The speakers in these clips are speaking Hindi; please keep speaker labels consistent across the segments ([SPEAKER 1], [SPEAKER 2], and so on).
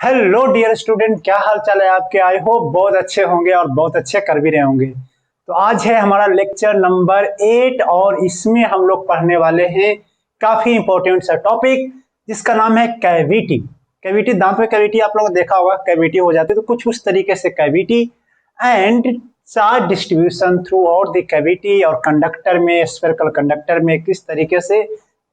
[SPEAKER 1] हेलो डियर स्टूडेंट, क्या हाल चाल है आपके। आई होप बहुत अच्छे होंगे और बहुत अच्छे कर भी रहे होंगे। तो आज है हमारा लेक्चर नंबर 8 और इसमें हम लोग पढ़ने वाले हैं काफी इंपॉर्टेंट सा टॉपिक जिसका नाम है कैविटी। कैविटी, दांत में कैविटी आप लोगों ने देखा होगा, कैविटी हो जाती है तो कुछ उस तरीके से cavity and charge distribution through out the cavity और कंडक्टर में, स्फेरिकल कंडक्टर में किस तरीके से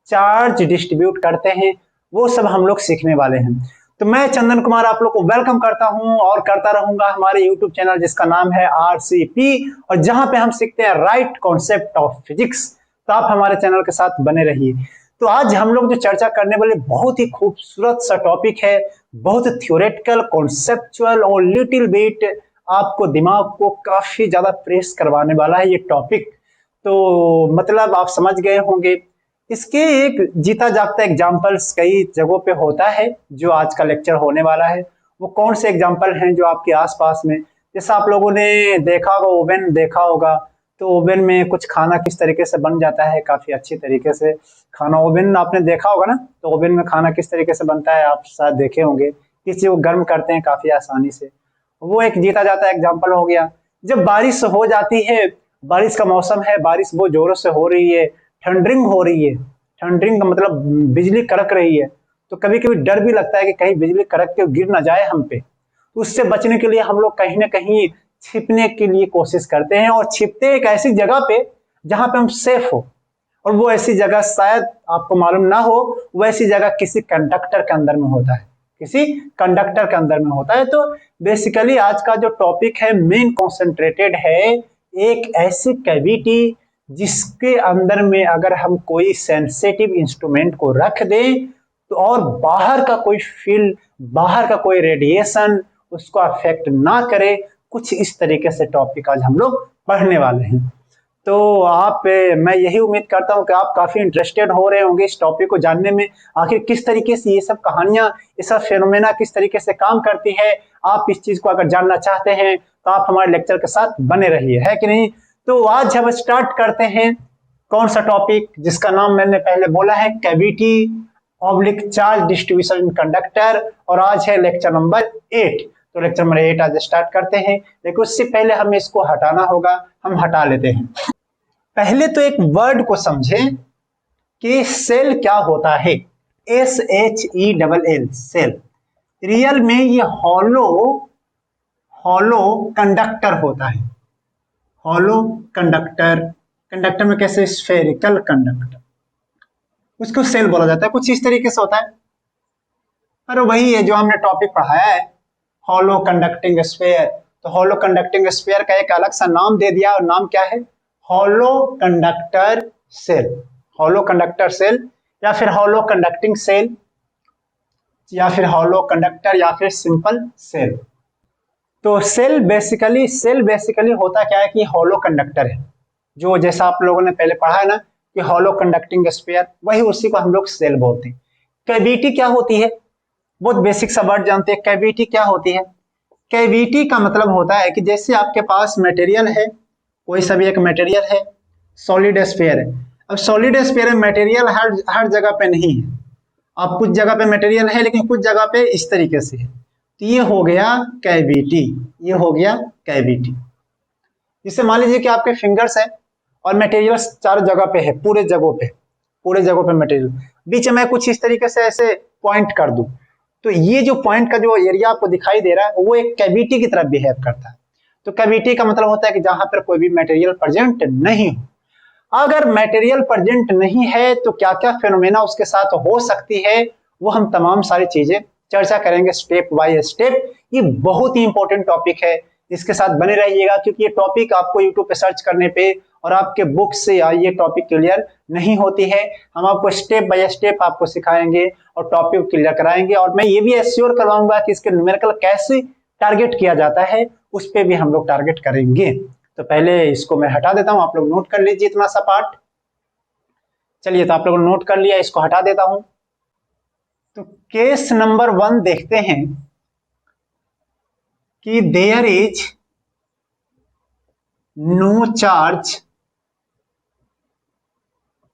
[SPEAKER 1] चार्ज डिस्ट्रीब्यूट करते हैं वो सब हम लोग सीखने वाले हैं। तो मैं चंदन कुमार आप लोग को वेलकम करता हूं और करता रहूंगा हमारे यूट्यूब चैनल जिसका नाम है RCP, और जहां पे हम सीखते हैं राइट कॉन्सेप्ट ऑफ फिजिक्स। तो आप हमारे चैनल के साथ बने रहिए। तो आज हम लोग जो चर्चा करने वाले बहुत ही खूबसूरत सा टॉपिक है, बहुत थ्योरेटिकल, कॉन्सेप्चुअल और लिटिल बिट आपको दिमाग को काफी ज्यादा प्रेस करवाने वाला है ये टॉपिक। तो मतलब आप समझ गए होंगे। इसके एक जीता जागता एग्जाम्पल्स कई जगहों पे होता है जो आज का लेक्चर होने वाला है। वो कौन से एग्जाम्पल हैं जो आपके आसपास में, जैसे आप लोगों ने देखा होगा, ओवन देखा होगा। तो ओवन में कुछ खाना किस तरीके से बन जाता है, काफी अच्छी तरीके से खाना। ओवन आपने देखा होगा ना, तो ओवन में खाना किस तरीके से बनता है आप शायद देखे होंगे। किसी को गर्म करते हैं काफी आसानी से। वो एक जीता जाता एग्जाम्पल हो गया। जब बारिश हो जाती है, बारिश का मौसम है, बारिश बहुत जोरों से हो रही है, थंडरिंग हो रही है। थंडरिंग का मतलब बिजली कड़क रही है, तो कभी कभी डर भी लगता है कि कहीं बिजली कड़क के गिर ना जाए हम पे। तो उससे बचने के लिए हम लोग कहीं ना कहीं छिपने के लिए कोशिश करते हैं, और छिपते एक ऐसी जगह पे जहां पे हम सेफ हो। और वो ऐसी जगह शायद आपको मालूम ना हो, वो ऐसी जगह किसी कंडक्टर के अंदर में होता है, किसी कंडक्टर के अंदर में होता है। तो बेसिकली आज का जो टॉपिक है मेन कॉन्सेंट्रेटेड है एक ऐसी कैविटी जिसके अंदर में अगर हम कोई सेंसिटिव इंस्ट्रूमेंट को रख दें तो और बाहर का कोई फील्ड, बाहर का कोई रेडिएशन उसको अफेक्ट ना करे। कुछ इस तरीके से टॉपिक आज हम लोग पढ़ने वाले हैं। तो मैं यही उम्मीद करता हूं कि आप काफी इंटरेस्टेड हो रहे होंगे इस टॉपिक को जानने में। आखिर किस तरीके से ये सब कहानियां, ये सब फेनोमेना किस तरीके से काम करती है। आप इस चीज को अगर जानना चाहते हैं तो आप हमारे लेक्चर के साथ बने रहिए, है कि नहीं। तो आज हम स्टार्ट करते हैं कौन सा टॉपिक जिसका नाम मैंने पहले बोला है कैविटी ऑब्लिक चार्ज डिस्ट्रीब्यूशन इन कंडक्टर, और आज है लेक्चर नंबर 8। तो लेक्चर नंबर 8 आज स्टार्ट करते हैं, लेकिन उससे पहले हमें इसको हटाना होगा। हम हटा लेते हैं। पहले तो एक वर्ड को समझें कि सेल क्या होता है। SHELL, cell. रियल में ये हॉलो हॉलो कंडक्टर होता है। हॉलो कंडक्टर, कंडक्टर में कैसे स्फेरिकल कंडक्टर, उसको सेल बोला जाता है। कुछ इस तरीके से होता है। अरे वही है जो हमने टॉपिक पढ़ाया है, हॉलो कंडक्टिंग स्फेयर। तो हॉलो कंडक्टिंग स्फेयर का एक अलग सा नाम दे दिया, और नाम क्या है, hollow conductor cell. Hollow conductor cell, या फिर हॉलो कंडक्टिंग सेल, या फिर हॉलो कंडक्टर, या फिर सिंपल सेल। तो सेल बेसिकली होता क्या है कि हॉलो कंडक्टर है, जो जैसा आप लोगों ने पहले पढ़ा है ना कि हॉलो कंडक्टिंग स्फीयर, वही उसी को हम लोग सेल बोलते हैं। कैविटी क्या होती है, बहुत बेसिक सा वर्ड जानते हैं। कैविटी क्या होती है। कैविटी का मतलब होता है कि जैसे आपके पास मटेरियल है, कोई सा भी एक मटेरियल है, सॉलिड स्फीयर है। अब सॉलिड स्फीयर में मटेरियल हर हर जगह पे नहीं है। अब कुछ जगह पे मटेरियल है लेकिन कुछ जगह पे इस तरीके से है। तो ये हो गया कैविटी, ये हो गया कैविटी। जिससे मान लीजिए कि आपके फिंगर्स है और मटेरियल चारों जगह पे है, पूरे जगहों पे मटेरियल, बीच में कुछ इस तरीके से ऐसे पॉइंट कर दूं, तो ये जो पॉइंट का जो एरिया आपको दिखाई दे रहा है वो एक कैविटी की तरह बिहेव करता है। तो कैविटी का मतलब होता है कि जहां पर कोई भी मटेरियल प्रेजेंट नहीं हो। अगर मटेरियल प्रेजेंट नहीं है तो क्या क्या फेनोमेना उसके साथ हो सकती है, वो हम तमाम सारी चीजें चर्चा करेंगे स्टेप बाय स्टेप। ये बहुत ही इंपॉर्टेंट टॉपिक है, इसके साथ बने रहिएगा, क्योंकि ये टॉपिक आपको यूट्यूब पे सर्च करने पे और आपके बुक से ये टॉपिक क्लियर नहीं होती है। हम आपको स्टेप बाय स्टेप आपको सिखाएंगे और टॉपिक क्लियर कराएंगे, और मैं ये भी एश्योर करवाऊंगा कि इसके न्यूमेरिकल कैसे टारगेट किया जाता है उस पर भी हम लोग टारगेट करेंगे। तो पहले इसको मैं हटा देता हूं, आप लोग नोट कर लीजिए इतना सा पार्ट। चलिए, तो आप लोग नोट कर लिया, इसको हटा देता हूं। तो केस नंबर 1 देखते हैं कि there is no charge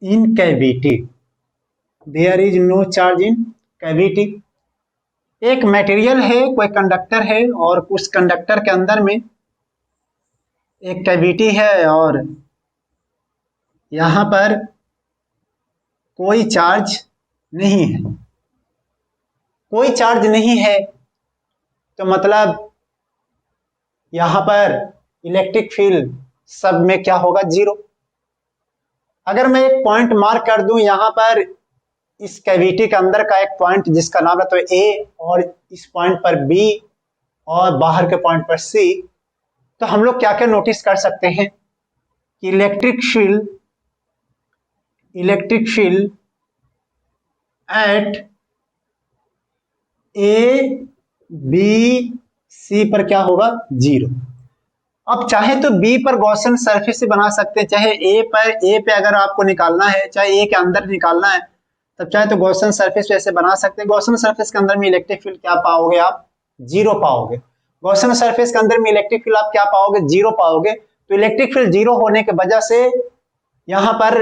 [SPEAKER 1] in cavity. There is no charge in cavity. एक मटेरियल है, कोई कंडक्टर है, और उस कंडक्टर के अंदर में एक कैविटी है और यहाँ पर कोई चार्ज नहीं है। कोई चार्ज नहीं है तो मतलब यहाँ पर इलेक्ट्रिक फील्ड सब में क्या होगा, जीरो। अगर मैं एक पॉइंट मार्क कर दूं यहाँ पर इस कैविटी के अंदर का एक पॉइंट जिसका नाम है तो ए, और इस पॉइंट पर बी, और बाहर के पॉइंट पर सी, तो हम लोग क्या क्या नोटिस कर सकते हैं कि electric field at A B C पर क्या होगा, जीरो। अब चाहे तो बी पर गॉसियन सरफेस से बना सकते हैं, चाहे ए पे अगर आपको निकालना है, चाहे ए के अंदर निकालना है, तब चाहे तो गॉसियन सरफेस वैसे बना सकते हैं। गॉसियन सरफेस के अंदर में इलेक्ट्रिक फील्ड क्या पाओगे आप, जीरो पाओगे। गॉसियन सरफेस के अंदर में इलेक्ट्रिक फील्ड आप क्या पाओगे, जीरो पाओगे। तो इलेक्ट्रिक फील्ड जीरो होने की वजह से यहाँ पर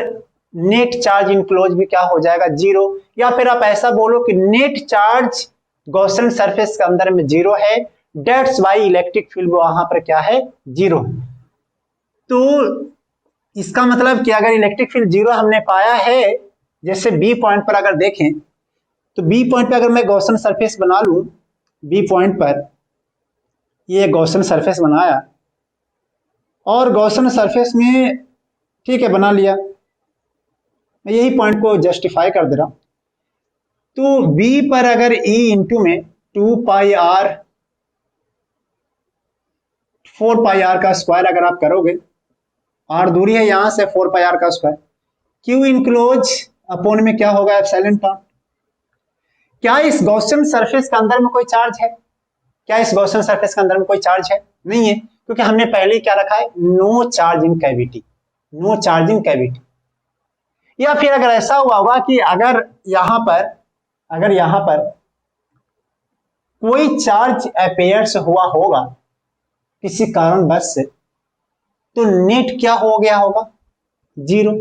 [SPEAKER 1] नेट चार्ज इनक्लोज भी क्या हो जाएगा, जीरो। या फिर आप ऐसा बोलो कि नेट चार्ज गॉसियन सरफेस के अंदर में जीरो है, डेट्स वाई इलेक्ट्रिक फील्ड वहां पर क्या है, जीरो। तो इसका मतलब कि अगर इलेक्ट्रिक फील्ड जीरो हमने पाया है, जैसे बी पॉइंट पर अगर देखें तो बी पॉइंट पर अगर मैं गॉसियन सरफेस बना लूं, बी पॉइंट पर ये गॉसियन सरफेस बनाया, और गॉसियन सरफेस में ठीक है बना लिया, मैं यही पॉइंट को जस्टिफाई कर दे रहा हूं। तो बी पर अगर ई इंटू में 2πr 4πr का स्क्वायर अगर आप करोगे, r दूरी है यहां से, 4πr का स्क्वायर, क्यू इनक्लोज अपॉन में क्या होगा, एप्सिलॉन नॉट। क्या इस गॉसियन सरफेस के अंदर में कोई चार्ज है, क्या इस गॉसियन सरफेस के अंदर में कोई चार्ज है, नहीं है, क्योंकि हमने पहले ही क्या रखा है, no charge in cavity, no charge in cavity. या फिर अगर ऐसा हुआ होगा कि अगर यहां पर कोई चार्ज अपेयर्स हुआ होगा किसी कारणवश से, तो नेट क्या हो गया होगा, जीरो।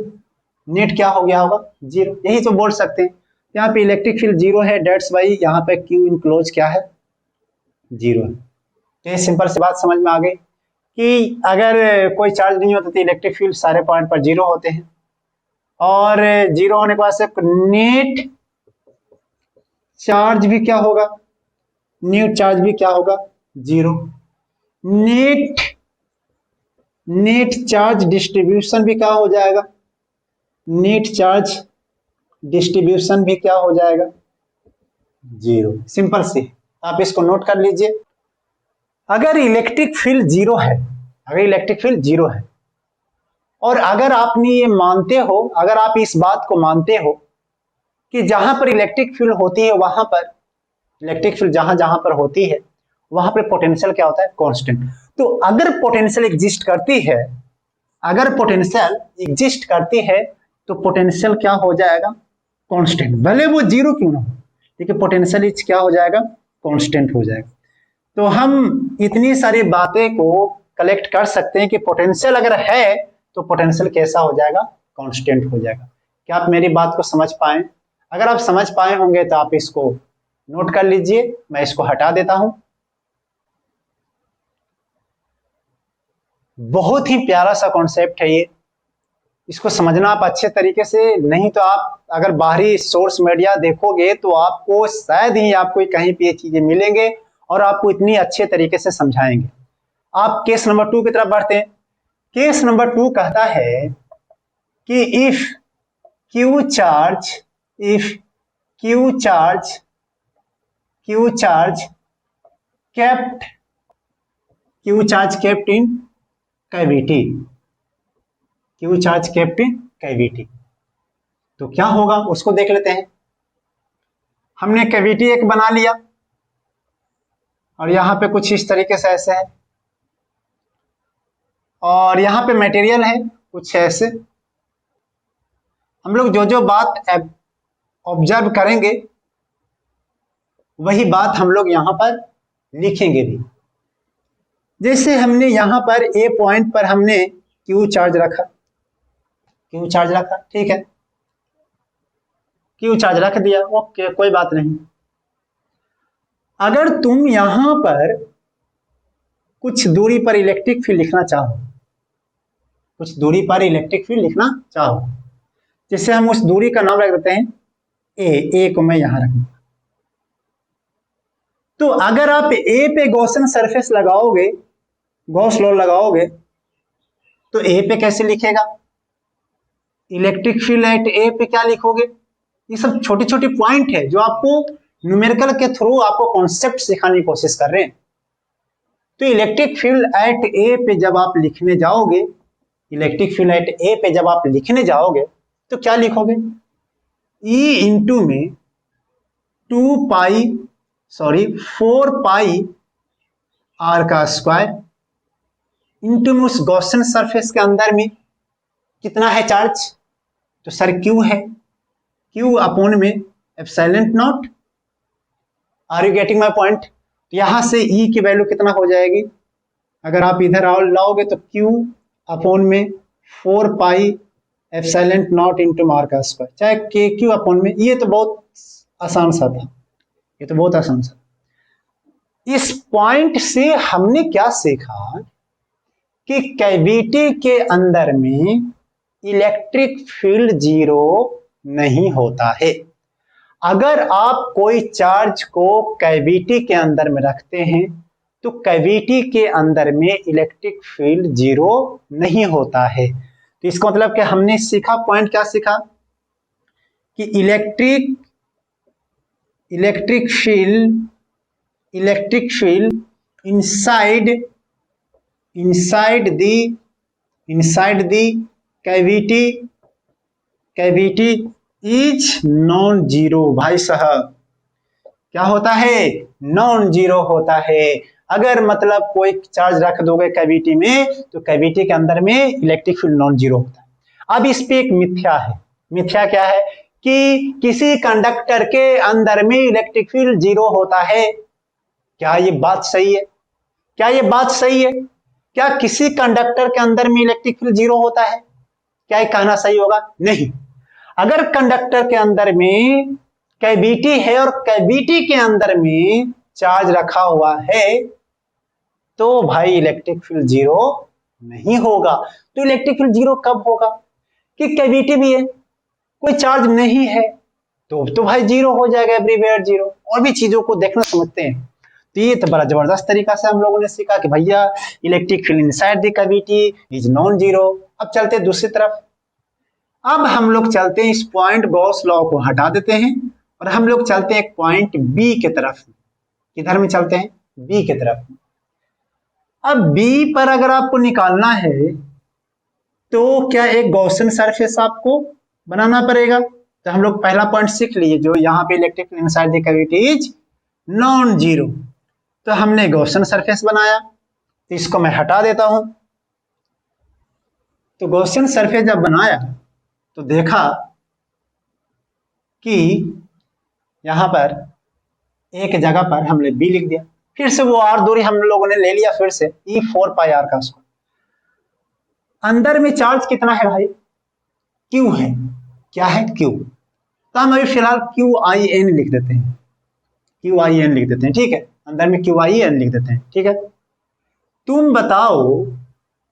[SPEAKER 1] नेट क्या हो गया होगा, जीरो। यही तो बोल सकते हैं। यहाँ पे इलेक्ट्रिक फील्ड जीरो है, डेट्स वाई यहाँ पे क्यू इनक्लोज क्या है, जीरो है। तो ये सिंपल सी बात समझ में आ गई कि अगर कोई चार्ज नहीं होता तो इलेक्ट्रिक फील्ड सारे पॉइंट पर जीरो होते हैं, और जीरो होने के बाद से नेट चार्ज भी क्या होगा, नेट चार्ज भी क्या होगा, जीरो। नेट चार्ज डिस्ट्रीब्यूशन भी क्या हो जाएगा, नेट चार्ज डिस्ट्रीब्यूशन भी क्या हो जाएगा, जीरो। सिंपल सी, आप इसको नोट कर लीजिए। अगर इलेक्ट्रिक फील्ड जीरो है, अगर इलेक्ट्रिक फील्ड जीरो है, और अगर आपने ये मानते हो, अगर आप इस बात को मानते हो कि जहां पर इलेक्ट्रिक फील्ड होती है वहां पर, इलेक्ट्रिक फील्ड जहां जहां पर होती है वहां पर पोटेंशियल क्या होता है, कांस्टेंट। तो अगर पोटेंशियल एग्जिस्ट करती है, अगर पोटेंशियल एग्जिस्ट करती है तो पोटेंशियल क्या हो जाएगा, कांस्टेंट। भले वो जीरो क्यों ना हो, लेकिन पोटेंशियल क्या हो जाएगा, कांस्टेंट हो जाएगा। तो हम इतनी सारी बातें को कलेक्ट कर सकते हैं कि पोटेंशियल अगर है तो पोटेंशियल कैसा हो जाएगा, कांस्टेंट हो जाएगा। क्या आप मेरी बात को समझ पाए? अगर आप समझ पाए होंगे तो आप इसको नोट कर लीजिए, मैं इसको हटा देता हूं। बहुत ही प्यारा सा कॉन्सेप्ट है ये, इसको समझना आप अच्छे तरीके से, नहीं तो आप अगर बाहरी सोर्स मीडिया देखोगे तो आपको शायद ही आपको कहीं पे ये चीजें मिलेंगे और आपको इतनी अच्छे तरीके से समझाएंगे। आप केस नंबर 2 की तरफ बढ़ते हैं। केस नंबर 2 कहता है कि if Q charge kept in cavity, Q charge kept in cavity, तो क्या होगा उसको देख लेते हैं। हमने कैविटी एक बना लिया और यहां पे कुछ इस तरीके से ऐसे है, और यहां पे मटेरियल है कुछ ऐसे। हम लोग जो जो बात ऑब्जर्व करेंगे वही बात हम लोग यहां पर लिखेंगे भी। जैसे हमने यहां पर ए पॉइंट पर हमने क्यू चार्ज रखा, ठीक है, क्यू चार्ज रख दिया, ओके कोई बात नहीं। अगर तुम यहां पर कुछ दूरी पर इलेक्ट्रिक फील्ड लिखना चाहो, कुछ दूरी पर इलेक्ट्रिक फील्ड लिखना चाहो, जिससे हम उस दूरी का नाम रख देते हैं ए को मैं यहां रखूंगा। तो अगर आप ए पे गॉसियन सरफेस लगाओगे, गॉस लॉ लगाओगे, तो ए पे कैसे लिखेगा? इलेक्ट्रिक फील्ड एट ए पे क्या लिखोगे? ये सब छोटी छोटी पॉइंट है जो आपको न्यूमेरिकल के थ्रू आपको कॉन्सेप्ट सिखाने की कोशिश कर रहे हैं। तो इलेक्ट्रिक फील्ड एट ए पे जब आप लिखने जाओगे, इलेक्ट्रिक फील्ड एट ए पे जब आप लिखने जाओगे तो क्या लिखोगे? ई इंटू में 4 पाई आर का स्क्वायर इंटू में उस गॉसियन सरफेस के अंदर में कितना है चार्ज? तो सर क्यू है, क्यू अपॉन में epsilon naught. Are you getting my point? तो यहां से ई की वैल्यू कितना हो जाएगी? अगर आप इधर लाओगे तो क्यू अपॉन में 4 pi epsilon naught into r का स्क्वायर, चाहे के क्यू अपॉन में। ये तो बहुत आसान सा था, ये तो बहुत आसान सा। इस पॉइंट से हमने क्या सीखा कि कैविटी के अंदर में इलेक्ट्रिक फील्ड जीरो नहीं होता है। अगर आप कोई चार्ज को कैविटी के अंदर में रखते हैं तो कैविटी के अंदर में इलेक्ट्रिक फील्ड जीरो नहीं होता है। तो इसका मतलब कि हमने सीखा, पॉइंट क्या सीखा कि electric field inside the cavity is non zero. भाई साहब क्या होता है? नॉन जीरो होता है। अगर मतलब कोई चार्ज रख दोगे कैविटी में तो कैविटी के अंदर में इलेक्ट्रिक फील्ड नॉन जीरो होता है। अब इस पे एक मिथ्या है। मिथ्या क्या है? कि किसी कंडक्टर के अंदर में इलेक्ट्रिक फील्ड जीरो होता है। क्या ये बात सही है? क्या ये बात सही है? क्या किसी कंडक्टर के अंदर में इलेक्ट्रिक फील्ड जीरो होता है? क्या ये कहना सही होगा? नहीं। अगर कंडक्टर के अंदर में कैविटी है और कैविटी के अंदर में चार्ज रखा हुआ है तो भाई इलेक्ट्रिक फील्ड जीरो नहीं होगा। तो इलेक्ट्रिक फील्ड जीरो कब होगा? कि कैविटी भी है, कोई चार्ज नहीं है, तो भाई जीरो हो जाएगा, एवरीवेयर जीरो। और भी चीजों को देखना समझते हैं। तो ये तो बड़ा जबरदस्त तरीका से हम लोगों ने सीखा कि भैया electric field inside the cavity is non zero. अब चलते हैं दूसरी तरफ। अब हम लोग चलते हैं, इस पॉइंट गॉस लॉ को हटा देते हैं और हम लोग चलते हैं एक पॉइंट बी के तरफ। किधर में चलते हैं? बी के तरफ। अब बी पर अगर आपको निकालना है तो क्या एक गॉसियन सरफेस आपको बनाना पड़ेगा। तो हम लोग पहला पॉइंट सीख लिए जो यहाँ पे electric field inside the cavity is non zero. तो हमने गॉसियन सरफेस बनाया, तो इसको मैं हटा देता हूं। तो गॉसियन सरफेस जब बनाया तो देखा कि यहां पर एक जगह पर हमने बी लिख दिया, फिर से वो आर दूरी हम लोगों ने ले लिया, फिर से ई 4 पाई आर का स्क्वायर। अंदर में चार्ज कितना है भाई? क्यू है। क्या है? क्यू। तो हम अभी फिलहाल क्यू आई एन लिख देते हैं, क्यू आई एन लिख देते हैं, ठीक है। अंदर में क्यू आई एन लिख देते हैं, ठीक है। तुम बताओ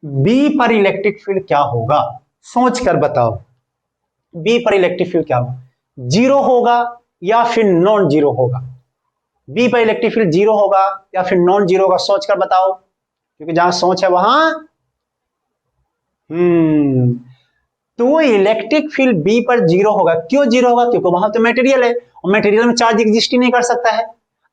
[SPEAKER 1] बी पर इलेक्ट्रिक फील्ड क्या होगा? सोच कर बताओ बी पर इलेक्ट्रिक फील्ड क्या होगा? जीरो होगा या फिर नॉन जीरो होगा? बी पर इलेक्ट्रिक फील्ड जीरो होगा या फिर नॉन जीरो होगा? सोच कर बताओ, क्योंकि जहां सोच है वहां तो इलेक्ट्रिक फील्ड बी पर जीरो होगा। क्यों जीरो होगा? क्योंकि वहां तो मटेरियल है और मटेरियल में चार्ज एग्जिस्ट ही नहीं कर सकता है।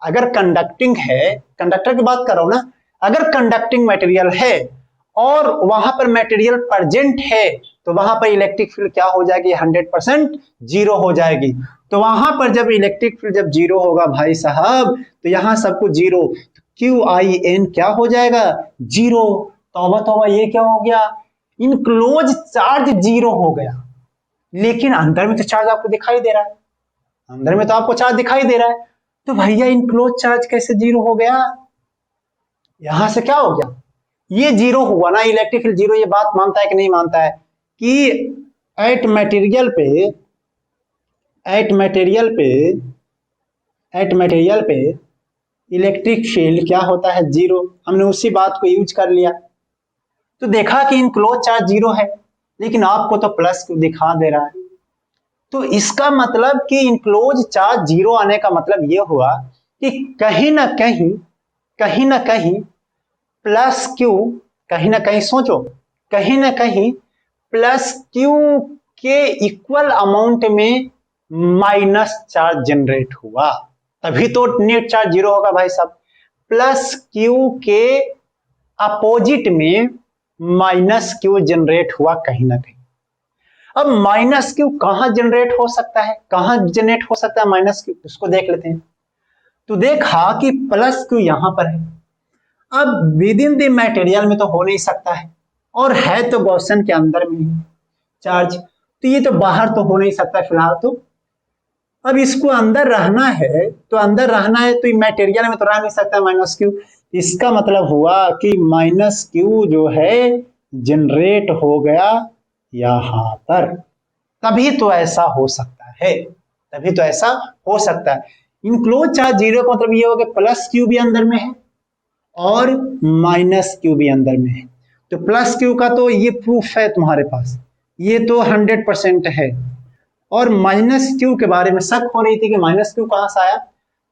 [SPEAKER 1] अगर कंडक्टिंग है, कंडक्टर की बात कर रहा हूं ना, अगर कंडक्टिंग मटेरियल है और वहां पर मटेरियल प्रेजेंट है तो वहां पर इलेक्ट्रिक फील्ड क्या हो जाएगी? 100% जीरो हो जाएगी। तो वहां पर जब इलेक्ट्रिक फील्ड जब जीरो होगा भाई साहब, तो यहां सब कुछ जीरो, क्यू आई एन क्या हो जाएगा? जीरो। तौबा तौबा, ये क्या हो गया? इनक्लोज चार्ज जीरो हो गया। लेकिन अंदर में तो चार्ज आपको दिखाई दे रहा है, अंदर में तो आपको चार्ज दिखाई दे रहा है। तो भैया इनक्लोज चार्ज कैसे जीरो हो गया? यहां से क्या हो गया? ये जीरो हुआ ना, इलेक्ट्रिक फील्ड जीरो। ये बात मानता है कि नहीं मानता है कि एट मटेरियल पे इलेक्ट्रिक फील्ड क्या होता है, जीरो। हमने उसी बात को यूज कर लिया, तो देखा कि इनक्लोज चार्ज जीरो है, लेकिन आपको तो प्लस क्यू दिखा दे रहा है। तो इसका मतलब कि इनक्लोज चार्ज जीरो आने का मतलब ये हुआ कि कहीं ना कहीं प्लस क्यू, कहीं ना कहीं सोचो, कहीं ना कहीं प्लस क्यू के इक्वल अमाउंट में माइनस चार्ज जनरेट हुआ, तभी तो नेट चार्ज जीरो होगा भाई साहब। प्लस क्यू के अपोजिट में माइनस क्यू जनरेट हुआ कहीं ना कहीं। अब माइनस क्यू कहां जनरेट हो सकता है, कहां जनरेट हो सकता है माइनस क्यू, उसको देख लेते हैं। तो देखा कि प्लस क्यू यहां पर है, अब विद इन द मटेरियल में तो हो नहीं सकता है, और है तो गॉसियन के अंदर में ही चार्ज, तो ये तो बाहर तो हो नहीं सकता फिलहाल। तो अब इसको अंदर रहना है, तो अंदर रहना है तो मटेरियल में तो रह नहीं सकता माइनस क्यू। इसका मतलब हुआ कि माइनस क्यू जो है जनरेट हो गया यहां पर, तभी तो ऐसा हो सकता है, तभी तो ऐसा हो सकता है। इनक्लोज चार्ज जीरो का मतलब ये हो गया प्लस क्यू भी अंदर में है और माइनस क्यू भी अंदर में है। तो प्लस क्यू का तो ये प्रूफ है तुम्हारे पास, ये तो 100% है। और माइनस क्यू के बारे में शक हो रही थी कि माइनस क्यू कहां से आया,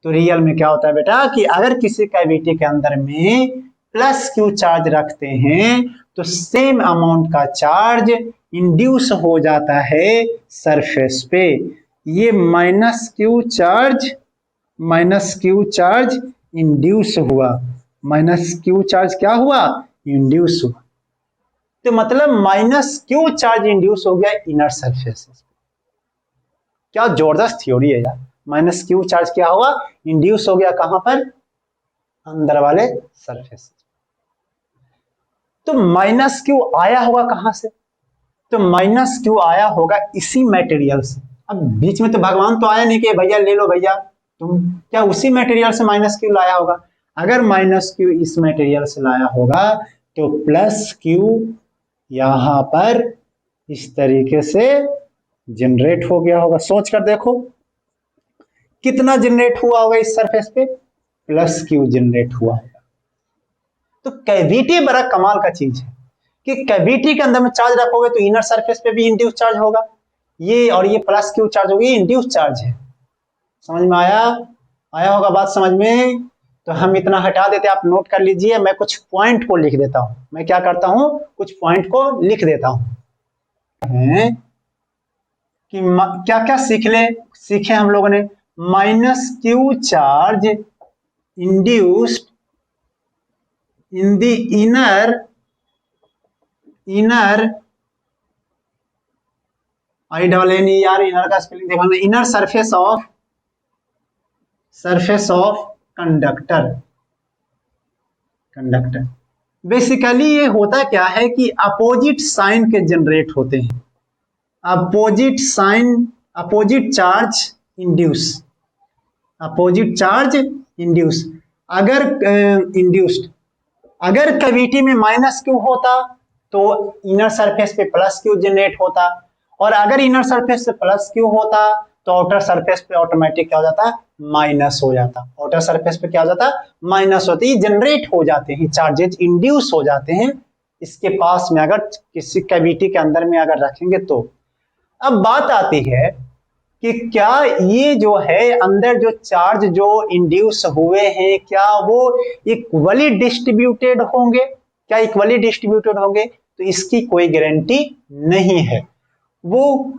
[SPEAKER 1] तो रियल में क्या होता है बेटा कि अगर किसी कैविटी के अंदर में प्लस क्यू चार्ज रखते हैं तो सेम अमाउंट का चार्ज इंड्यूस हो जाता है सरफेस पे। ये माइनस क्यू चार्ज इंड्यूस हुआ, माइनस क्यू चार्ज क्या हुआ, इंड्यूस हुआ। तो मतलब माइनस क्यू चार्ज इंड्यूस हो गया इनर सरफेस। क्या जबरदस्त थ्योरी है यार। माइनस क्यू चार्ज क्या हुआ, इंड्यूस हो गया कहां पर, अंदर वाले सरफेस। तो माइनस क्यू आया होगा कहां से, तो माइनस क्यू आया होगा इसी मटेरियल से। अब बीच में तो भगवान तो आया नहीं कि भैया ले लो भैया तुम, क्या उसी मटेरियल से माइनस क्यू लाया होगा। अगर माइनस क्यू इस मटेरियल से लाया होगा तो प्लस क्यू यहां पर इस तरीके से जनरेट हो गया होगा। सोच कर देखो कितना जनरेट हुआ होगा इस सरफेस पे, प्लस क्यू जनरेट हुआ होगा। तो कैविटी बड़ा कमाल का चीज है कि कैविटी के अंदर में चार्ज रखोगे तो इनर सरफेस पे भी इंड्यूस चार्ज होगा, ये और ये प्लस क्यू चार्ज होगी, इंड्यूस चार्ज है। समझ में आया, आया होगा बात समझ में। तो हम इतना हटा देते, आप नोट कर लीजिए, मैं कुछ पॉइंट को लिख देता हूं। मैं क्या करता हूं, कुछ पॉइंट को लिख देता हूं कि क्या क्या सीखे हम लोगों ने। Minus Q charge induced in the inner I double N E R, inner का स्पेलिंग देखना, inner surface of conductor. Basically ये होता क्या है कि अपोजिट साइन के जनरेट होते हैं, अपोजिट चार्ज इंड्यूस। अगर इंड्यूस्ड, अगर कैविटी में माइनस क्यू होता तो इनर सरफेस पे प्लस क्यू जनरेट होता, और अगर इनर सरफेस पे प्लस क्यू होता तो आउटर सरफेस पे ऑटोमेटिक क्या हो जाता, माइनस हो जाता। आउटर सरफेस पे क्या हो जाता, माइनस होती, जनरेट हो जाते हैं चार्जेज, इंड्यूस हो जाते हैं इसके पास में, अगर किसी कैविटी के अंदर में अगर रखेंगे तो। अब बात आती है कि क्या ये जो है अंदर जो चार्ज जो इंड्यूस हुए हैं क्या वो इक्वली डिस्ट्रीब्यूटेड होंगे, क्या इक्वली डिस्ट्रीब्यूटेड होंगे, तो इसकी कोई गारंटी नहीं है। वो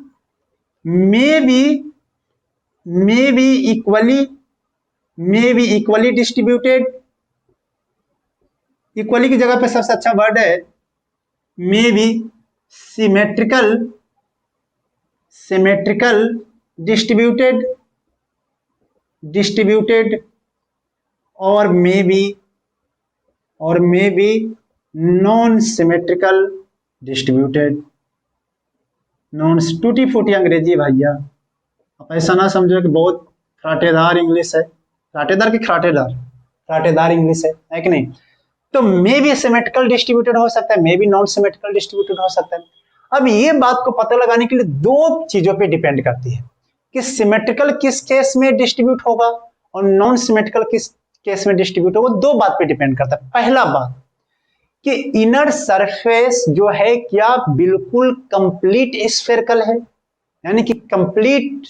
[SPEAKER 1] may be equally distributed, equally की जगह पे सबसे अच्छा वर्ड है मे बी सिमेट्रिकल डिस्ट्रीब्यूटेड और may be non symmetrical distributed. Non, टूटी फूटी अंग्रेजी भैया, आप ऐसा ना समझो कि बहुत फ्राटेदार इंग्लिश है, फ्राटेदार इंग्लिश है कि नहीं। तो मे बी सिमेट्रिकल डिस्ट्रीब्यूटेड हो सकता है, may be non symmetrical distributed हो सकता है। अब ये बात को पता लगाने के लिए दो चीजों पे डिपेंड करती है कि सिमेट्रिकल किस केस में डिस्ट्रीब्यूट होगा और नॉन सिमेट्रिकल किस केस में डिस्ट्रीब्यूट होगा, दो बात पे डिपेंड करता है। पहला बात कि इनर सरफेस जो है क्या बिल्कुल कंप्लीट स्फेरिकल है, यानी कि कंप्लीट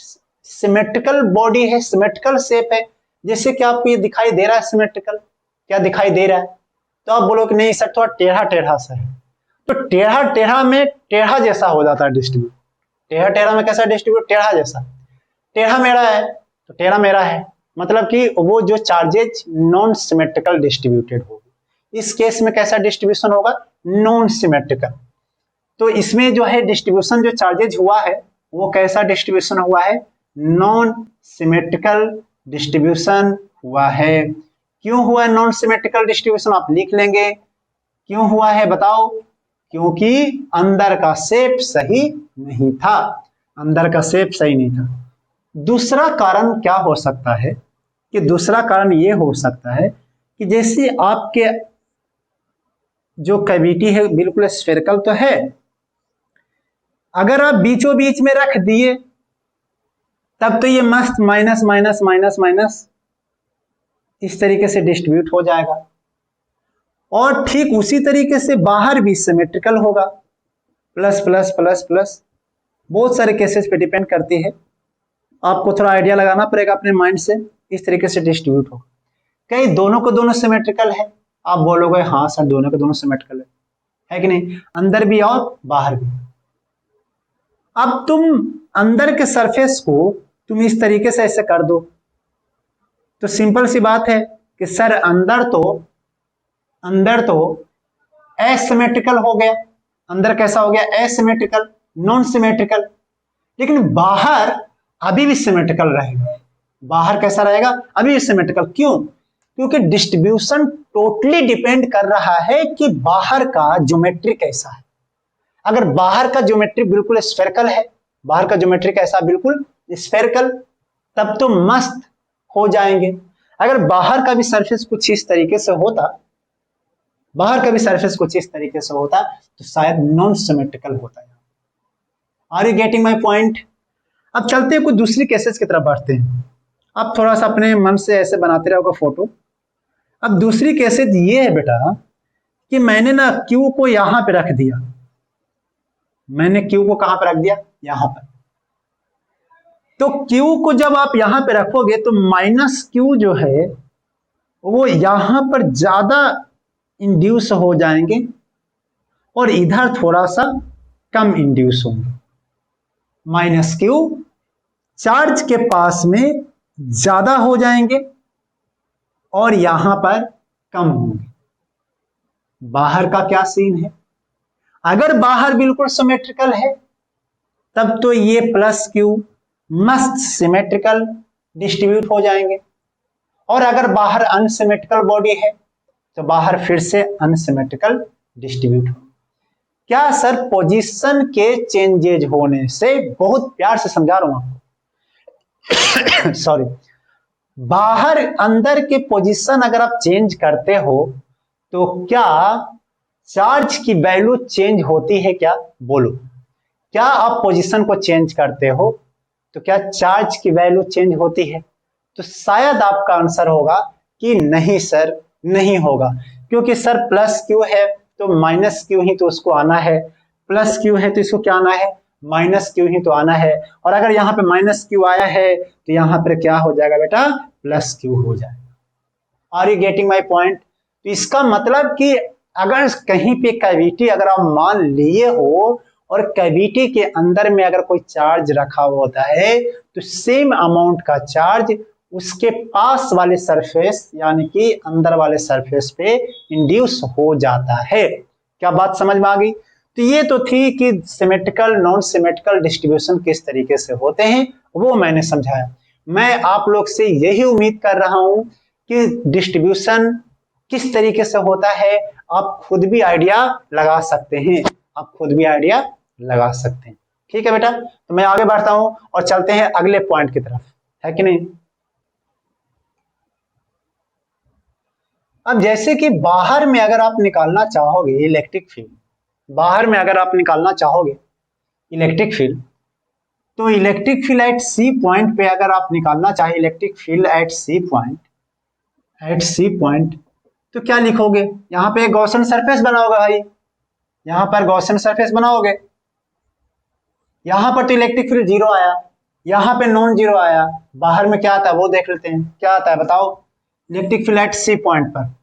[SPEAKER 1] सिमेट्रिकल बॉडी है, सिमेट्रिकल शेप है, जैसे कि आपको ये दिखाई दे रहा है सिमेट्रिकल, क्या दिखाई दे रहा है? तो आप बोलो कि नहीं सर थोड़ा टेढ़ा टेढ़ा सा है, तो टेढ़ा टेढ़ा में टेढ़ा जैसा हो जाता है डिस्ट्रीब्यूट। टेढ़ा टेढ़ा में कैसा डिस्ट्रीब्यूट? टेढ़ा जैसा। टेढ़ा मेरा है तो टेढ़ा मेरा है, मतलब कि वो जो चार्जेज नॉन सिमेट्रिकल डिस्ट्रीब्यूटेड होगी। इस केस में कैसा डिस्ट्रीब्यूशन होगा? Non symmetrical. तो इसमें जो है डिस्ट्रीब्यूशन जो चार्जेज हुआ है वो कैसा डिस्ट्रीब्यूशन हुआ है? नॉन सिमेट्रिकल डिस्ट्रीब्यूशन हुआ है। क्यों हुआ है नॉन सिमेट्रिकल डिस्ट्रीब्यूशन? आप लिख लेंगे क्यों हुआ है बताओ? क्योंकि अंदर का शेप सही नहीं था, अंदर का शेप सही नहीं था। दूसरा कारण क्या हो सकता है कि दूसरा कारण ये हो सकता है कि जैसे आपके जो कैविटी है बिल्कुल स्फेरिकल तो है, अगर आप बीचों बीच में रख दिए तब तो ये मस्त माइनस माइनस माइनस माइनस इस तरीके से डिस्ट्रीब्यूट हो जाएगा, और ठीक उसी तरीके से बाहर भी सिमेट्रिकल होगा, प्लस प्लस प्लस प्लस। बहुत सारे केसेस पे डिपेंड करती है, आपको थोड़ा आइडिया लगाना पड़ेगा अपने माइंड से, इस तरीके से डिस्ट्रीब्यूट होगा। कहीं दोनों को दोनों सिमेट्रिकल है, आप बोलोगे हाँ सर दोनों को दोनों सिमेट्रिकल है कि नहीं? अंदर भी और बाहर भी। अब तुम अंदर के सरफेस को तुम इस तरीके से ऐसे कर दो तो सिंपल सी बात है कि सर अंदर तो एसिमेट्रिकल हो गया, अंदर कैसा हो गया? Asymmetrical, non symmetrical. लेकिन बाहर अभी भी सिमेट्रिकल रहेगा। बाहर कैसा रहेगा? अभी भी सिमेट्रिकल। क्यों? क्योंकि डिस्ट्रीब्यूशन टोटली डिपेंड कर रहा है कि बाहर का ज्योमेट्री कैसा है। अगर बाहर का ज्योमेट्री बिल्कुल स्फेरिकल है, बाहर का ज्योमेट्री कैसा? बिल्कुल स्फेरिकल, तब तो मस्त हो जाएंगे। अगर बाहर का भी सरफेस कुछ इस तरीके से होता, बाहर का भी सरफेस कुछ इस तरीके से होता तो शायद नॉन सिमेट्रिकल होता है। Are you getting my point? अब चलते हैं कुछ दूसरी केसेस की तरफ बढ़ते हैं। आप थोड़ा सा अपने मन से ऐसे बनाते रहोगे फोटो। अब दूसरी केसेस ये है बेटा कि मैंने ना क्यू को यहां पे रख दिया, मैंने क्यू को कहां पे रख दिया? यहां पर। तो क्यू को जब आप यहां पे रखोगे तो माइनस क्यू जो है वो यहां पर ज्यादा इंड्यूस हो जाएंगे और इधर थोड़ा सा कम इंड्यूस होंगे। माइनस क्यू चार्ज के पास में ज्यादा हो जाएंगे और यहां पर कम होंगे। बाहर का क्या सीन है? अगर बाहर बिल्कुल सिमेट्रिकल है तब तो ये प्लस क्यू मस्त सिमेट्रिकल डिस्ट्रीब्यूट हो जाएंगे, और अगर बाहर अनसिमेट्रिकल बॉडी है तो बाहर फिर से अनसिमेट्रिकल डिस्ट्रीब्यूट हो। क्या सर पोजीशन के चेंजेज होने से, बहुत प्यार से समझा रहा हूं आपको सॉरी, बाहर अंदर के पोजीशन अगर आप चेंज करते हो तो क्या चार्ज की वैल्यू चेंज होती है क्या? बोलो, क्या आप पोजीशन को चेंज करते हो तो क्या चार्ज की वैल्यू चेंज होती है? तो शायद आपका आंसर होगा कि नहीं सर नहीं होगा, क्योंकि सर प्लस क्यू है तो माइनस क्यू ही तो उसको आना है, प्लस क्यू है तो इसको क्या आना है? माइनस क्यू ही तो आना है, और अगर यहाँ पे माइनस क्यू आया है तो यहाँ पर क्या हो जाएगा बेटा? प्लस क्यू हो जाएगा। Are you getting my point? तो इसका मतलब कि अगर कहीं पे कैविटी अगर आप मान लिए हो और कैविटी के अंदर में अगर कोई चार्ज रखा होता है तो सेम अमाउंट का चार्ज उसके पास वाले सरफेस यानी कि अंदर वाले सरफेस पे इंड्यूस हो जाता है। क्या बात समझ में आ गई? तो ये तो थी कि सिमेट्रिकल नॉन सिमेट्रिकल डिस्ट्रीब्यूशन किस तरीके से होते हैं, वो मैंने समझाया। मैं आप लोग से यही उम्मीद कर रहा हूं कि डिस्ट्रीब्यूशन किस तरीके से होता है आप खुद भी आइडिया लगा सकते हैं, आप खुद भी आइडिया लगा सकते हैं। ठीक है बेटा, तो मैं आगे बढ़ता हूं और चलते हैं अगले पॉइंट की तरफ, है कि नहीं? अब जैसे कि बाहर में अगर आप निकालना चाहोगे इलेक्ट्रिक फील्ड, बाहर में अगर आप निकालना चाहोगे इलेक्ट्रिक फील्ड, तो electric field at C point पे अगर आप निकालना चाहे electric field at C point, at C point, तो क्या लिखोगे, यहाँ पे गॉसियन सरफेस बनाओगे भाई, यहाँ पर गॉसियन सरफेस बनाओगे, यहाँ पर तो इलेक्ट्रिक फील्ड जीरो आया, यहाँ पे नॉन जीरो आया, बाहर में क्या आता है वो देख लेते हैं, क्या आता है बताओ, electric field at C point पर।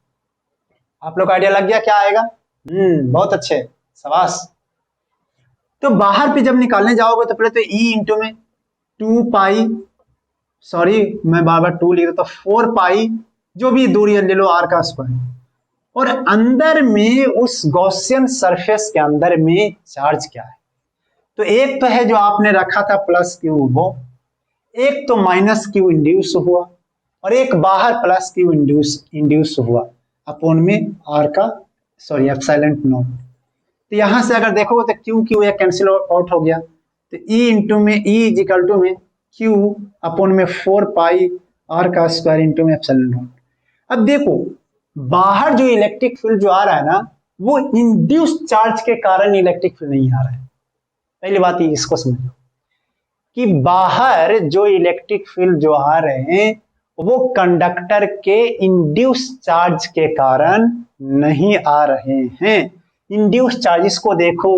[SPEAKER 1] आप लोग आइडिया लग गया क्या आएगा? बहुत अच्छे, शाबाश। तो बाहर पे जब निकालने जाओगे तो पहले तो ई इंटू में 2 पाई, सॉरी मैं बार बार 2 लिख रहा, तो 4 पाई जो भी दूरी ले लो आर का स्क्वायर, और अंदर में उस गॉसियन सरफेस के अंदर में चार्ज क्या है, तो एक तो है जो आपने रखा था प्लस क्यू, वो एक तो माइनस क्यू इंड्यूस हुआ, और एक बाहर प्लस क्यू इंड्यूस हुआ अपोन में आर का, सॉरी एप्सिलॉन नॉट। तो यहां से अगर देखोगे तो क्यू क्यू एक कैंसिल आउट हो गया, तो ई इंटू में ई इज इक्वल टू में क्यू अपोन में 4 पाई आर का स्क्वायर इंटू में एप्सिलॉन नॉट। अब देखो बाहर जो इलेक्ट्रिक फील्ड जो आ रहा है ना, वो इंड्यूस चार्ज के कारण इलेक्ट्रिक फील्ड नहीं आ रहा है। पहली बात ये इसको समझो कि बाहर जो इलेक्ट्रिक फील्ड जो आ रहे हैं वो कंडक्टर के इंड्यूस चार्ज के कारण नहीं आ रहे हैं। इंड्यूस चार्जेस को देखो,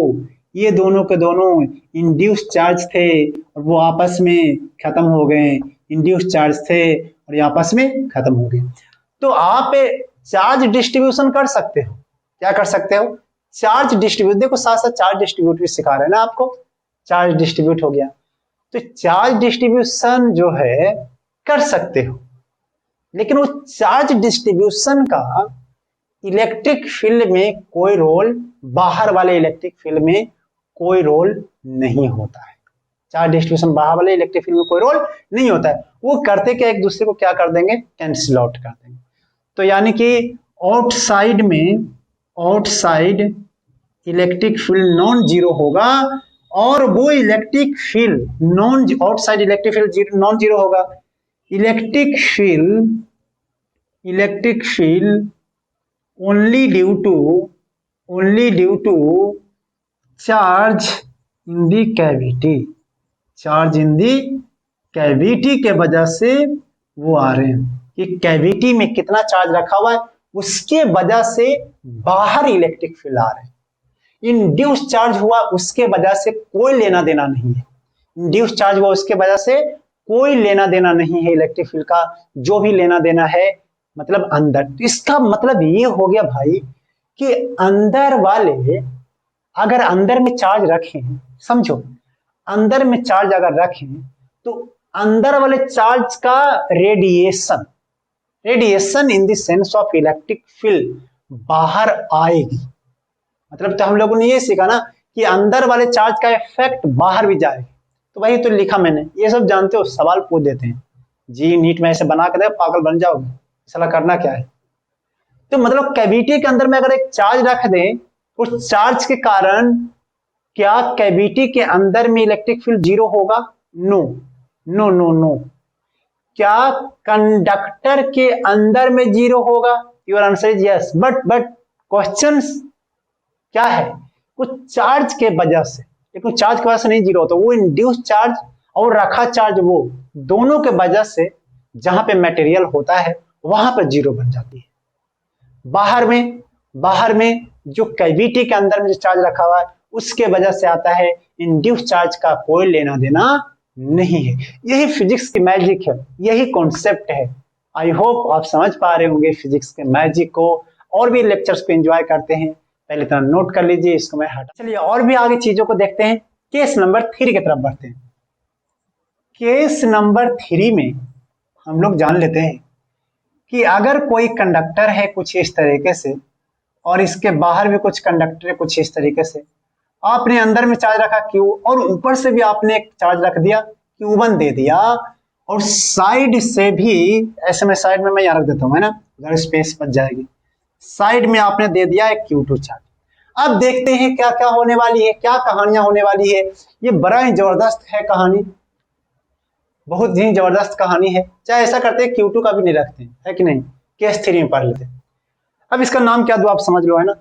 [SPEAKER 1] ये दोनों के दोनों इंड्यूस चार्ज थे और वो आपस में खत्म हो गए, इंड्यूस चार्ज थे और ये आपस में खत्म हो गए। तो आप चार्ज डिस्ट्रीब्यूशन कर सकते हो, क्या कर सकते हो, चार्ज डिस्ट्रीब्यूट, देखो साथ साथ चार्ज डिस्ट्रीब्यूट भी सिखा रहे हैं ना आपको, चार्ज डिस्ट्रीब्यूट हो गया, तो चार्ज डिस्ट्रीब्यूशन जो है कर सकते हो, लेकिन वो चार्ज डिस्ट्रीब्यूशन का इलेक्ट्रिक फील्ड में कोई रोल, बाहर वाले इलेक्ट्रिक फील्ड में कोई रोल नहीं होता है। चार्ज डिस्ट्रीब्यूशन बाहर वाले इलेक्ट्रिक फील्ड में कोई रोल नहीं होता है। वो करते क्या, एक दूसरे को क्या कर देंगे, कैंसिल आउट कर देंगे। तो यानी कि आउटसाइड में, outside electric field non zero होगा, और वो electric field non, outside electric field non zero होगा, electric field only due to charge in the cavity, charge in the cavity के वजह से वो आ रहे हैं, कि कैविटी में कितना चार्ज रखा हुआ है उसके वजह से बाहर इलेक्ट्रिक फील्ड आ रहे हैं। इंड्यूस चार्ज हुआ उसके वजह से कोई लेना देना नहीं है, इंड्यूस चार्ज हुआ उसके वजह से कोई लेना देना नहीं है इलेक्ट्रिक फील्ड का, जो भी लेना देना है मतलब अंदर। तो इसका मतलब ये हो गया भाई कि अंदर वाले अगर अंदर में चार्ज रखें, समझो अंदर में चार्ज अगर रखें तो अंदर वाले चार्ज का radiation in the sense of electric field बाहर आएगी। मतलब तो हम लोगों ने ये सीखा ना कि अंदर वाले चार्ज का इफेक्ट बाहर भी जाएगा। तो वही तो लिखा मैंने, ये सब जानते हो, सवाल पूछ देते हैं जी नीट में ऐसे बना के दे, पागल बन जाओगे, साला करना क्या है। तो मतलब कैविटी के अंदर में अगर एक चार्ज रख दें, उस चार्ज के कारण क्या कैविटी के अंदर में इलेक्ट्रिक फील्ड जीरो होगा? No no no no. क्या कंडक्टर के अंदर में जीरो होगा? Your answer is yes, but question क्या है, कुछ चार्ज के वजह से, लेकिन चार्ज की वजह से नहीं जीरो होता, वो इंड्यूस चार्ज और रखा चार्ज, वो दोनों के वजह से जहां पे मटेरियल होता है वहां पर जीरो बन जाती है। बाहर में जो कैविटी के अंदर में जो चार्ज रखा हुआ है उसके वजह से आता है, इंड्यूस चार्ज का कोई लेना देना नहीं है। यही फिजिक्स की मैजिक है, यही कॉन्सेप्ट है। आई होप आप समझ पा रहे होंगे फिजिक्स के मैजिक को, और भी लेक्चर्स को एंजॉय करते हैं। पहले तो नोट कर लीजिए, इसको मैं हटा, चलिए और भी आगे चीजों को देखते हैं। केस नंबर 3 की तरफ बढ़ते हैं। केस नंबर 3 में हम लोग जान लेते हैं कि अगर कोई कंडक्टर है कुछ इस तरीके से, और इसके बाहर भी कुछ कंडक्टर है कुछ इस तरीके से, आपने अंदर में चार्ज रखा Q और ऊपर से भी आपने एक चार्ज रख दिया Q1 दे दिया, और साइड से भी ऐसे में, साइड में मैं यहाँ रख देता हूँ है ना, उधर स्पेस बच जाएगी, साइड में आपने दे दिया एक Q2 चार्ज। अब देखते हैं क्या क्या होने वाली है, क्या कहानियां होने वाली है। ये बड़ा ही जबरदस्त है कहानी, बहुत ही जबरदस्त कहानी है। चाहे ऐसा करते हैं Q2 का भी नहीं रखते हैं, है कि नहीं, केस 3 में पढ़ लेते हैं। अब इसका नाम क्या दो आप समझ लो, है ना।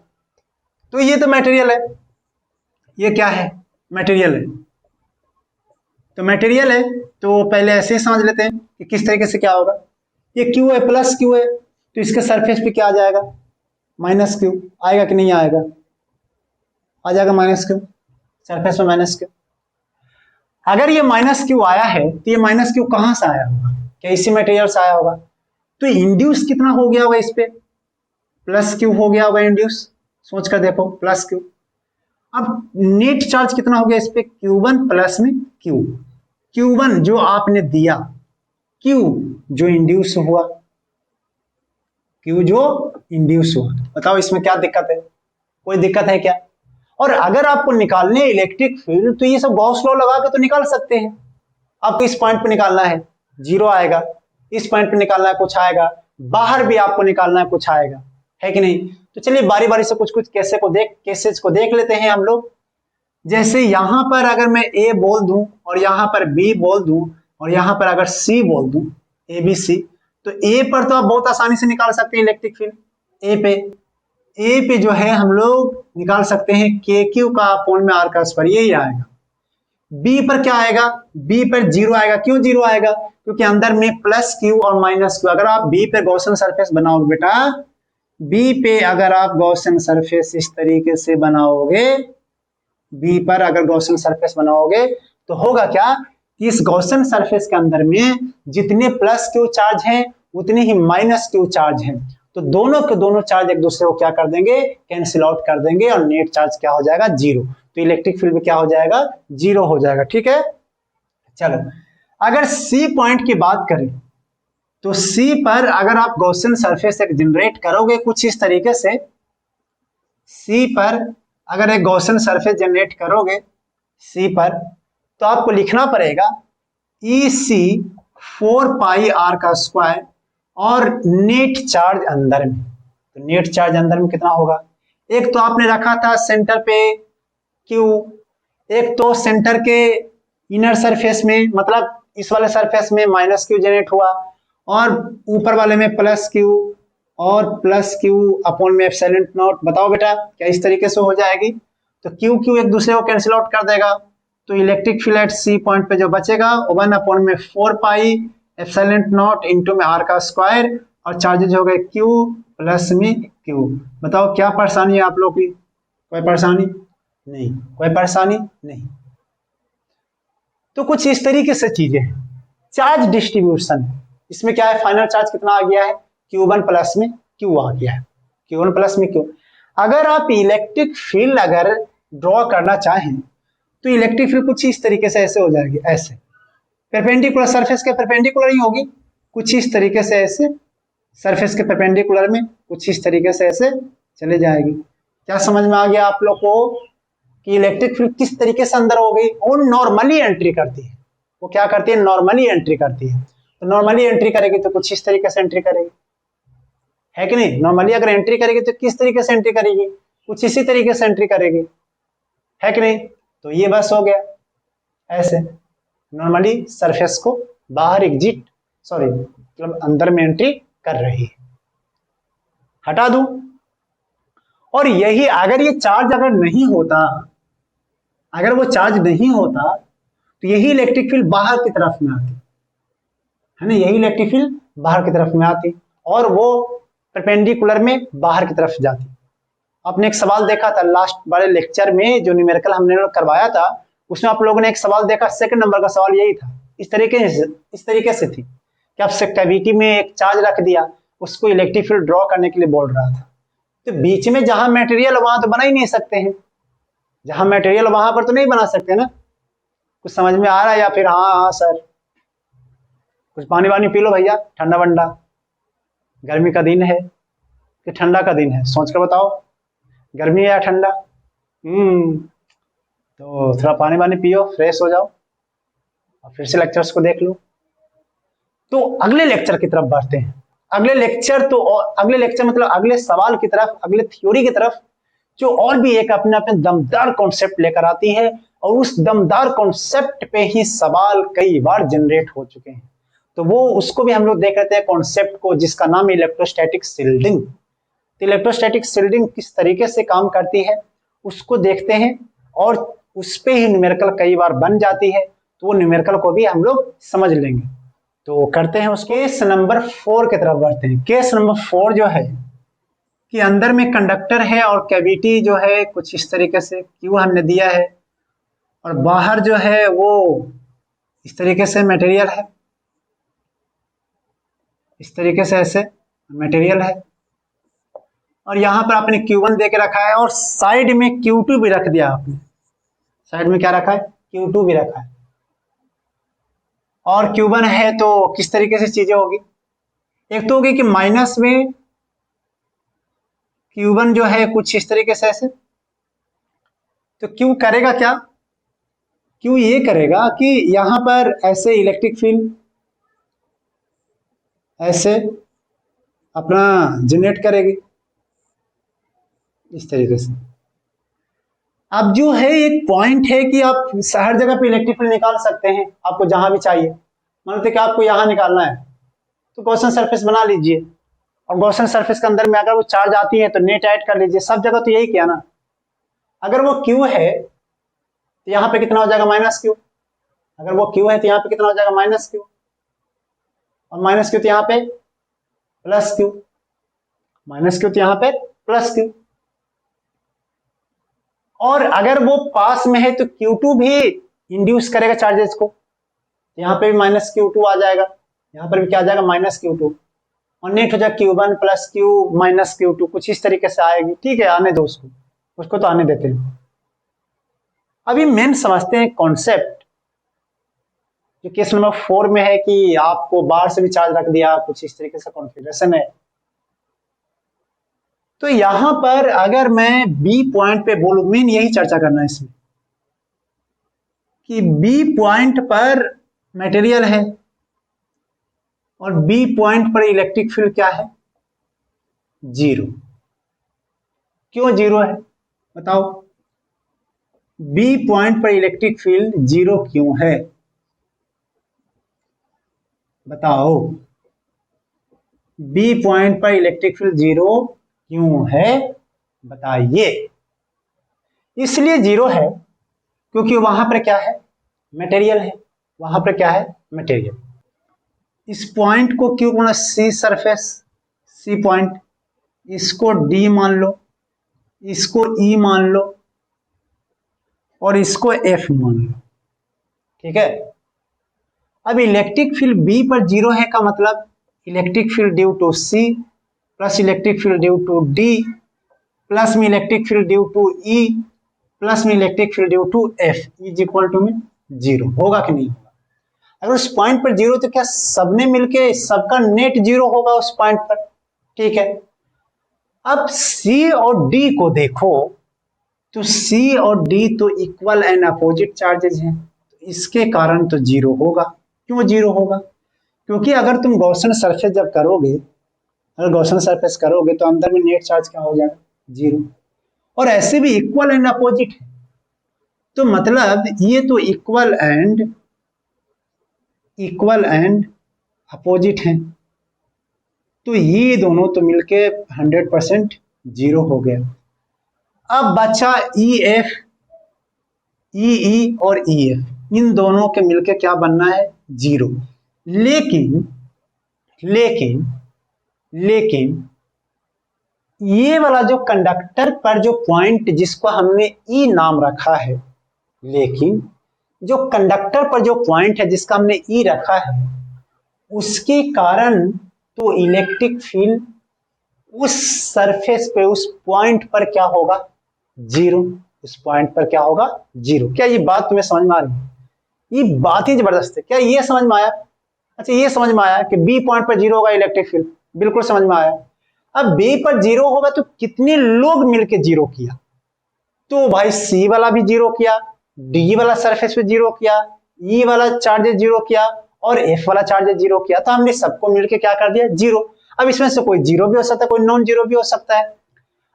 [SPEAKER 1] तो ये तो मटेरियल है, ये क्या है, मटेरियल है। तो मटेरियल है तो पहले ऐसे ही समझ लेते हैं कि किस तरीके से क्या होगा। ये Q है प्लस Q है, तो इसके सरफेस पे क्या आ जाएगा, माइनस क्यू आएगा कि नहीं आएगा, आ जाएगा माइनस क्यू, सरफेस में माइनस क्यू। अगर ये माइनस क्यू आया है तो ये माइनस क्यू कहां से आया होगा, क्या इसी मटेरियल से आया होगा, तो इंड्यूस कितना हो गया होगा इस पे, प्लस क्यू हो गया होगा इंड्यूस, सोच कर देखो प्लस क्यू। अब नेट चार्ज कितना हो गया इस पे, Q1 प्लस में Q, Q1 जो आपने दिया, Q जो इंड्यूस हुआ, Q जो इंड्यूस हुआ। बताओ इसमें क्या दिक्कत है, कोई दिक्कत है क्या। और अगर आपको निकालने इलेक्ट्रिक फील्ड तो ये सब गॉस लॉ लगा के तो निकाल सकते हैं। आपको इस पॉइंट पे निकालना है जीरो आएगा, इस पॉइंट पे निकालना है कुछ आएगा, बाहर भी आपको निकालना है कुछ आएगा, है कि नहीं। तो चलिए बारी बारी से कुछ कुछ केसेस को देख लेते हैं हम लोग। जैसे यहां पर अगर मैं ए बोल दूं और यहां पर बी बोल दूं और यहां पर अगर सी बोल दूं, ए बी सी, तो ए पर तो आप बहुत आसानी से निकाल सकते हैं इलेक्ट्रिक फील्ड। ए पे जो है हम लोग निकाल सकते हैं के क्यू का अपॉन में आर का स्क्वायर, यही आएगा। बी पर क्या आएगा, बी पर जीरो आएगा, क्यों जीरो आएगा, क्योंकि अंदर में प्लस क्यू और माइनस क्यू। अगर आप बी पे गॉसियन सरफेस बनाओगे बेटा, बी पे अगर आप गॉसियन सरफेस इस तरीके से बनाओगे, बी पर अगर गॉसियन सरफेस बनाओगे तो होगा क्या कि इस गॉसियन सरफेस के अंदर में जितने प्लस क्यू चार्ज हैं उतने ही माइनस क्यू चार्ज हैं, तो दोनों के दोनों चार्ज एक दूसरे को क्या कर देंगे, कैंसिल आउट कर देंगे और नेट चार्ज क्या हो जाएगा, जीरो। तो इलेक्ट्रिक फील्ड में क्या हो जाएगा, जीरो हो जाएगा। ठीक है, चलो अगर सी पॉइंट की बात करें तो सी पर अगर आप गॉसियन सरफेस एक जनरेट करोगे कुछ इस तरीके से, सी पर अगर एक गॉसियन सरफेस जनरेट करोगे सी पर, तो आपको लिखना पड़ेगा ई सी 4 पाई आर का स्क्वायर और नेट चार्ज अंदर में। तो नेट चार्ज अंदर में कितना होगा, एक तो आपने रखा था सेंटर पे क्यू, एक तो सेंटर के इनर सरफेस में मतलब इस वाले सरफेस में माइनस क्यू जनरेट हुआ और ऊपर वाले में प्लस क्यू और प्लस क्यू अपॉन में एप्सिलॉन नॉट। बताओ बेटा क्या इस तरीके से हो जाएगी, तो क्यू क्यू एक दूसरे को कैंसिल आउट कर देगा, तो electric field at C point पे जो बचेगा 1 अपॉन में 4 पाई एप्सिलॉन नॉट इंटू में आर का स्क्वायर और चार्जेज हो गए क्यू प्लस में क्यू। बताओ क्या परेशानी है आप लोग की, कोई परेशानी नहीं, कोई परेशानी नहीं। तो कुछ इस तरीके से चीजें हैं। चार्ज डिस्ट्रीब्यूशन, इसमें क्या है, फाइनल चार्ज कितना आ गया है, Q1 प्लस में Q आ गया है, Q1 प्लस में Q। अगर आप इलेक्ट्रिक फील्ड अगर ड्रॉ करना चाहें तो इलेक्ट्रिक फील्ड कुछ इस तरीके से ऐसे हो जाएगी, ऐसे परपेंडिकुलर सरफेस के परपेंडिकुलर ही होगी, कुछ इस तरीके से ऐसे सरफेस के परपेंडिकुलर में कुछ इस तरीके से ऐसे चले जाएगी। क्या समझ में आ गया आप लोग को कि इलेक्ट्रिक फील्ड किस तरीके से अंदर हो गई, और नॉर्मली एंट्री करती है, वो क्या करती है, नॉर्मली एंट्री करती है। तो नॉर्मली एंट्री करेगी तो कुछ इस तरीके से एंट्री करेगी, है कि नहीं। नॉर्मली अगर एंट्री करेगी तो किस तरीके से एंट्री करेगी, कुछ इसी तरीके से एंट्री करेगी, है कि नहीं। तो ये बस हो गया, ऐसे नॉर्मली सरफेस को बाहर एग्जिट मतलब अंदर में एंट्री कर रही है। हटा दूं, और यही अगर ये चार्ज अगर नहीं होता, अगर वो चार्ज नहीं होता तो यही इलेक्ट्रिक फील्ड बाहर की तरफ में आती, है ना, यही इलेक्ट्रिक फील्ड बाहर की तरफ में आती और वो परपेंडिकुलर में बाहर की तरफ जाती। आपने एक सवाल देखा था लास्ट वाले लेक्चर में जो न्यूमेरिकल हमने करवाया था, उसमें आप लोगों ने एक सवाल देखा, सेकंड नंबर का सवाल यही था, इस तरीके से थी कि आपसे कैविटी में एक चार्ज रख दिया, उसको इलेक्ट्रिक फील्ड ड्रॉ करने के लिए बोल रहा था, तो बीच में जहां मटेरियल वहां तो बना ही नहीं सकते हैं, जहां मटेरियल वहां पर तो नहीं बना सकते ना। कुछ समझ में आ रहा है या फिर हाँ सर, कुछ पानी वानी पी लो भैया, ठंडा वंडा, गर्मी का दिन है कि ठंडा का दिन है, सोच कर बताओ, गर्मी है या ठंडा। तो थोड़ा पानी वानी पियो, फ्रेश हो जाओ और फिर से लेक्चर्स को देख लो। तो अगले लेक्चर की तरफ बढ़ते हैं। अगले लेक्चर मतलब अगले सवाल की तरफ, अगले थ्योरी की तरफ, जो और भी एक अपने अपने दमदार कॉन्सेप्ट लेकर आती है, और उस दमदार कॉन्सेप्ट पे ही सवाल कई बार जनरेट हो चुके हैं। तो वो उसको भी हम लोग देख लेते हैं कॉन्सेप्ट को, जिसका नाम है इलेक्ट्रोस्टैटिक शील्डिंग। तो इलेक्ट्रोस्टैटिक शील्डिंग किस तरीके से काम करती है उसको देखते हैं, और उस पे ही न्यूमेरिकल कई बार बन जाती है, तो वो न्यूमेरिकल को भी हम लोग समझ लेंगे। तो करते हैं उसको। केस नंबर 4 की तरफ बढ़ते हैं। केस नंबर 4 जो है कि अंदर में कंडक्टर है और कैविटी जो है कुछ इस तरीके से क्यू हमने दिया है, और बाहर जो है वो इस तरीके से मटेरियल है, इस तरीके से ऐसे मटेरियल है, और यहाँ पर आपने Q1 दे के रखा है और साइड में Q2 भी रख दिया आपने। साइड में क्या रखा है? Q2 भी रखा है। और Q1 है तो किस तरीके से चीजें होगी? एक तो होगी कि माइनस में Q1 जो है कुछ इस तरीके से ऐसे, तो Q करेगा क्या? Q ये करेगा कि यहां पर ऐसे इलेक्ट्रिक फील्ड ऐसे अपना जनरेट करेगी इस तरीके से। अब जो है एक पॉइंट है कि आप हर जगह पे इलेक्ट्रिक फील्ड निकाल सकते हैं, आपको जहां भी चाहिए। मान लो कि आपको यहां निकालना है तो गॉसियन सरफेस बना लीजिए, और गॉसियन सरफेस के अंदर में अगर वो चार्ज आती है तो नेट ऐड कर लीजिए। सब जगह तो यही किया ना। अगर वो क्यू है तो यहाँ पे कितना हो जाएगा? Minus Q. अगर वो क्यू है तो यहाँ पे कितना हो जाएगा? Minus Q. और माइनस क्यू तो यहाँ पे प्लस क्यू, माइनस क्यू तो यहाँ पे प्लस क्यू। और अगर वो पास में है तो Q2 भी इंड्यूस करेगा चार्जेस को, यहाँ पे भी माइनस Q2 आ जाएगा, यहाँ पर भी क्या आ जाएगा? Minus Q2। और नेट हो जाएगा Q1 plus Q minus Q2, कुछ इस तरीके से आएगी। ठीक है, आने दो उसको, उसको तो आने देते हैं। अभी मेन समझते हैं कॉन्सेप्ट जो केस नंबर 4 में है कि आपको बाहर से भी चार्ज रख दिया, कुछ इस तरीके से कॉन्फ़िगरेशन है। तो यहां पर अगर मैं बी पॉइंट पे बोलूं, मेन यही चर्चा करना है इसमें कि बी पॉइंट पर मटेरियल है और बी पॉइंट पर इलेक्ट्रिक फील्ड क्या है? जीरो। क्यों जीरो है बताओ? बी पॉइंट पर इलेक्ट्रिक फील्ड जीरो क्यों है बताओ? बी पॉइंट पर इलेक्ट्रिक फील्ड जीरो क्यों है बताइए। इसलिए जीरो है क्योंकि वहां पर क्या है? मटेरियल है। वहां पर क्या है? मटेरियल। इस पॉइंट को क्यों बोला? सी सरफेस, सी पॉइंट। इसको डी मान लो, इसको ई मान लो, और इसको एफ मान लो। ठीक है। अब इलेक्ट्रिक फील्ड बी पर जीरो है का मतलब electric field due to C plus electric field due to D plus में electric field due to E plus में electric field due to F is equal to में जीरो। होगा कि नहीं? अगर उस पॉइंट पर जीरो तो क्या सबने मिलके सबका नेट जीरो होगा उस पॉइंट पर? ठीक है। अब सी और डी को देखो तो सी और डी तो इक्वल एंड अपोजिट चार्जेस हैं, इसके कारण तो जीरो होगा। क्यों जीरो होगा? क्योंकि अगर तुम गॉसियन सरफेस जब करोगे, अगर गॉसियन सरफेस करोगे तो अंदर में नेट चार्ज क्या हो जाएगा? जीरो। और ऐसे भी इक्वल एंड अपोजिट है, तो मतलब ये तो इक्वल एंड अपोजिट हैं, तो ये दोनों तो मिलके 100% जीरो हो गया। अब बचा ई एफ, ई और ई एफ, इन दोनों के मिलके क्या बनना है? जीरो। लेकिन लेकिन लेकिन ये वाला जो कंडक्टर पर जो पॉइंट जिसको हमने ई नाम रखा है, लेकिन जो कंडक्टर पर जो पॉइंट है जिसका हमने ई रखा है, उसके कारण तो इलेक्ट्रिक फील्ड उस सरफेस पे उस पॉइंट पर क्या होगा? जीरो। उस पॉइंट पर क्या होगा? जीरो। क्या ये बात तुम्हें समझ में आ रही है? ये बात ही जबरदस्त है। क्या ये समझ में आया? अच्छा, ये समझ में आया कि बी पॉइंट पर जीरो होगा इलेक्ट्रिक फील्ड, बिल्कुल समझ में आया। अब बी पर जीरो होगा तो कितने लोग मिलके जीरो किया? तो भाई सी वाला भी जीरो किया, डी वाला सरफेस पे जीरो किया, ई वाला चार्जेस जीरो किया, और एफ वाला चार्जेस जीरो किया। तो हमने सबको मिलके क्या कर दिया? जीरो। अब इसमें से कोई जीरो भी हो सकता है, कोई नॉन जीरो भी हो सकता है।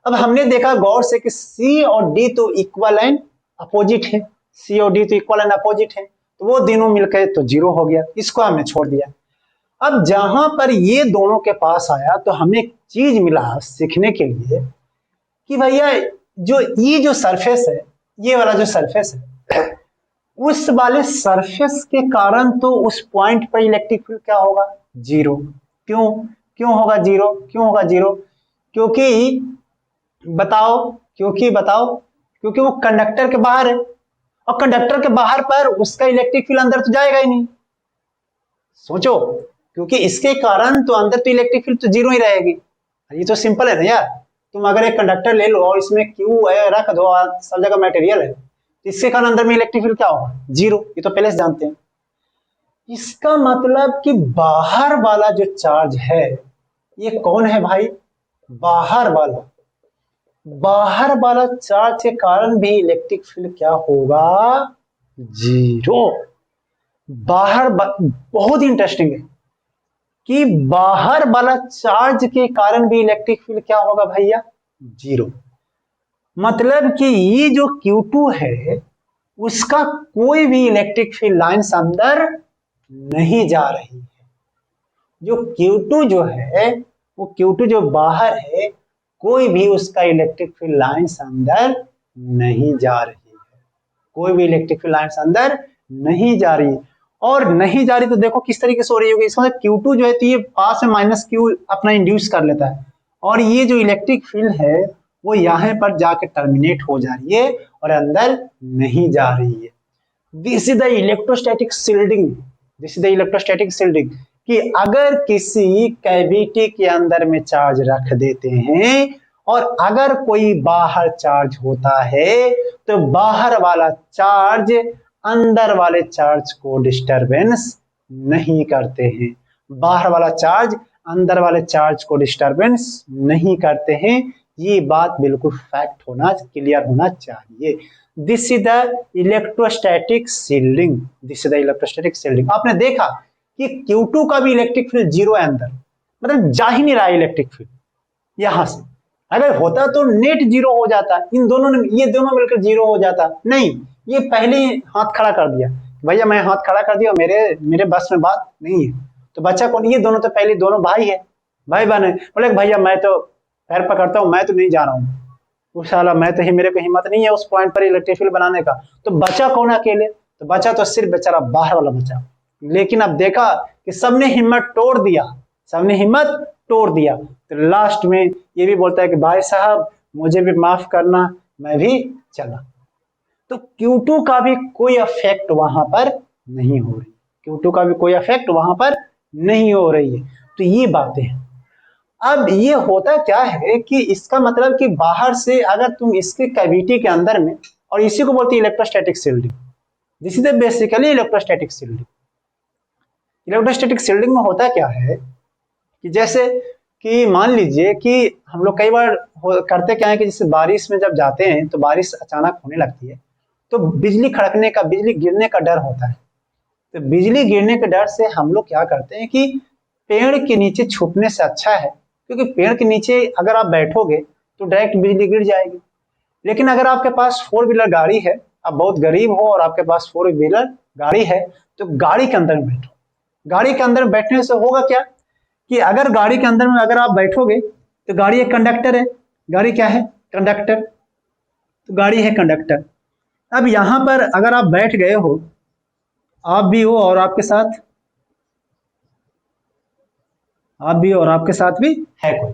[SPEAKER 1] अब हमने देखा गौर से कि सी और डी तो इक्वल एंड अपोजिट है, सी और डी तो इक्वल एंड अपोजिट है, तो वो दोनों मिलकर तो जीरो हो गया, इसको हमने छोड़ दिया। अब जहां पर ये दोनों के पास आया तो हमें एक चीज मिला सीखने के लिए कि भैया जो सरफेस है, ये वाला जो सरफेस है, उस वाले सरफेस के कारण तो उस पॉइंट पर इलेक्ट्रिक फील्ड क्या होगा, जीरो। क्यों क्यों होगा जीरो, क्यों होगा जीरो? क्योंकि बताओ, क्योंकि वो कंडक्टर के बाहर है, और कंडक्टर के बाहर पर उसका इलेक्ट्रिक फील्ड अंदर तो जाएगा ही नहीं। सोचो, क्योंकि इसके कारण तो अंदर तो इलेक्ट्रिक फील्ड तो जीरो ही रहेगी। ये तो सिंपल है ना यार। तुम अगर एक कंडक्टर ले लो और इसमें क्यू है रख दो, सब जगह मटेरियल है, तो इसके कारण अंदर में इलेक्ट्रिक फील्ड क्या होगा, जीरो। ये तो पहले से जानते हैं। इसका मतलब कि बाहर वाला जो चार्ज है, ये कौन है भाई, बाहर वाला। बाहर वाला चार्ज के कारण भी इलेक्ट्रिक फील्ड क्या होगा, जीरो। बहुत इंटरेस्टिंग है कि बाहर वाला चार्ज के कारण भी इलेक्ट्रिक फील्ड क्या होगा भैया, जीरो। मतलब कि ये जो Q2 है उसका कोई भी इलेक्ट्रिक फील्ड लाइंस अंदर नहीं जा रही है। जो Q2 जो है, वो Q2 जो बाहर है, कोई भी उसका इलेक्ट्रिक फील्ड लाइंस अंदर नहीं जा रही है, कोई भी इलेक्ट्रिक फील्ड लाइंस अंदर नहीं जा रही। और नहीं जा रही तो देखो किस तरीके से हो रही होगी। इसमें Q2 जो है तो ये पास में माइनस Q अपना इंड्यूस कर लेता है, और ये जो इलेक्ट्रिक फील्ड है वो यहाँ पर जाके टर्मिनेट हो जा रही है और अंदर नहीं जा रही है। This is the electrostatic shielding, this is the electrostatic shielding, कि अगर किसी कैविटी के अंदर में चार्ज रख देते हैं और अगर कोई बाहर चार्ज होता है तो बाहर वाला चार्ज अंदर वाले चार्ज को डिस्टरबेंस नहीं करते हैं। बाहर वाला चार्ज अंदर वाले चार्ज को डिस्टरबेंस नहीं करते हैं। ये बात बिल्कुल फैक्ट होना, क्लियर होना चाहिए। This is the electrostatic shielding, this is the electrostatic shielding. आपने देखा कि Q2 का भी इलेक्ट्रिक फील्ड जीरो है अंदर, मतलब जा ही नहीं रहा है इलेक्ट्रिक फील्ड यहां से। अगर होता तो नेट जीरो हो जाता, इन दोनों ने, ये दोनों मिलकर जीरो हो जाता। नहीं, ये पहले ही हाथ खड़ा कर दिया, भैया मैं हाथ खड़ा कर दिया, मेरे बस में बात नहीं है। तो बच्चा कौन, ये दोनों तो पहले दोनों भाई है, भाई बहन है। बोले भैया मैं तो पैर पकड़ता हूँ, मैं तो नहीं जा रहा हूँ, उस साला मैं तो ही, मेरे को हिम्मत नहीं है उस पॉइंट पर इलेक्ट्रिक फील्ड बनाने का। तो बचा कौन अकेले, तो बचा तो सिर्फ बेचारा बाहर वाला बचा। लेकिन अब देखा कि सबने हिम्मत तोड़ दिया, सबने हिम्मत तोड़ दिया, तो लास्ट में ये भी बोलता है कि भाई साहब मुझे भी माफ करना, मैं भी चला। तो Q2 का भी कोई इफेक्ट वहां पर नहीं हो रही, Q2 का भी कोई इफेक्ट वहां पर नहीं हो रही है। तो ये बातें हैं। अब ये होता क्या है कि इसका मतलब कि बाहर से अगर तुम इसके कैविटी के अंदर में, और इसी को बोलते हैं electrostatic shielding, this is basically electrostatic shielding. Electrostatic shielding में होता क्या है कि जैसे कि मान लीजिए कि हम लोग कई बार करते क्या है कि जैसे बारिश में जब जाते हैं तो बारिश अचानक होने लगती है, तो बिजली खड़कने का, बिजली गिरने का डर होता है। तो बिजली गिरने के डर से हम लोग क्या करते हैं कि पेड़ के नीचे छुपने से अच्छा है, क्योंकि पेड़ के नीचे अगर आप बैठोगे तो डायरेक्ट बिजली गिर जाएगी। लेकिन अगर आपके पास फोर व्हीलर गाड़ी है, आप बहुत गरीब हो और आपके पास फोर व्हीलर गाड़ी है, तो गाड़ी के अंदर में बैठो। गाड़ी के अंदर बैठने से होगा क्या कि अगर गाड़ी के अंदर में अगर आप बैठोगे तो गाड़ी एक कंडक्टर है, गाड़ी क्या है, कंडक्टर, तो गाड़ी है कंडक्टर। अब यहां पर अगर आप बैठ गए हो, आप भी हो और आपके साथ, आप भी और आपके साथ भी है कोई,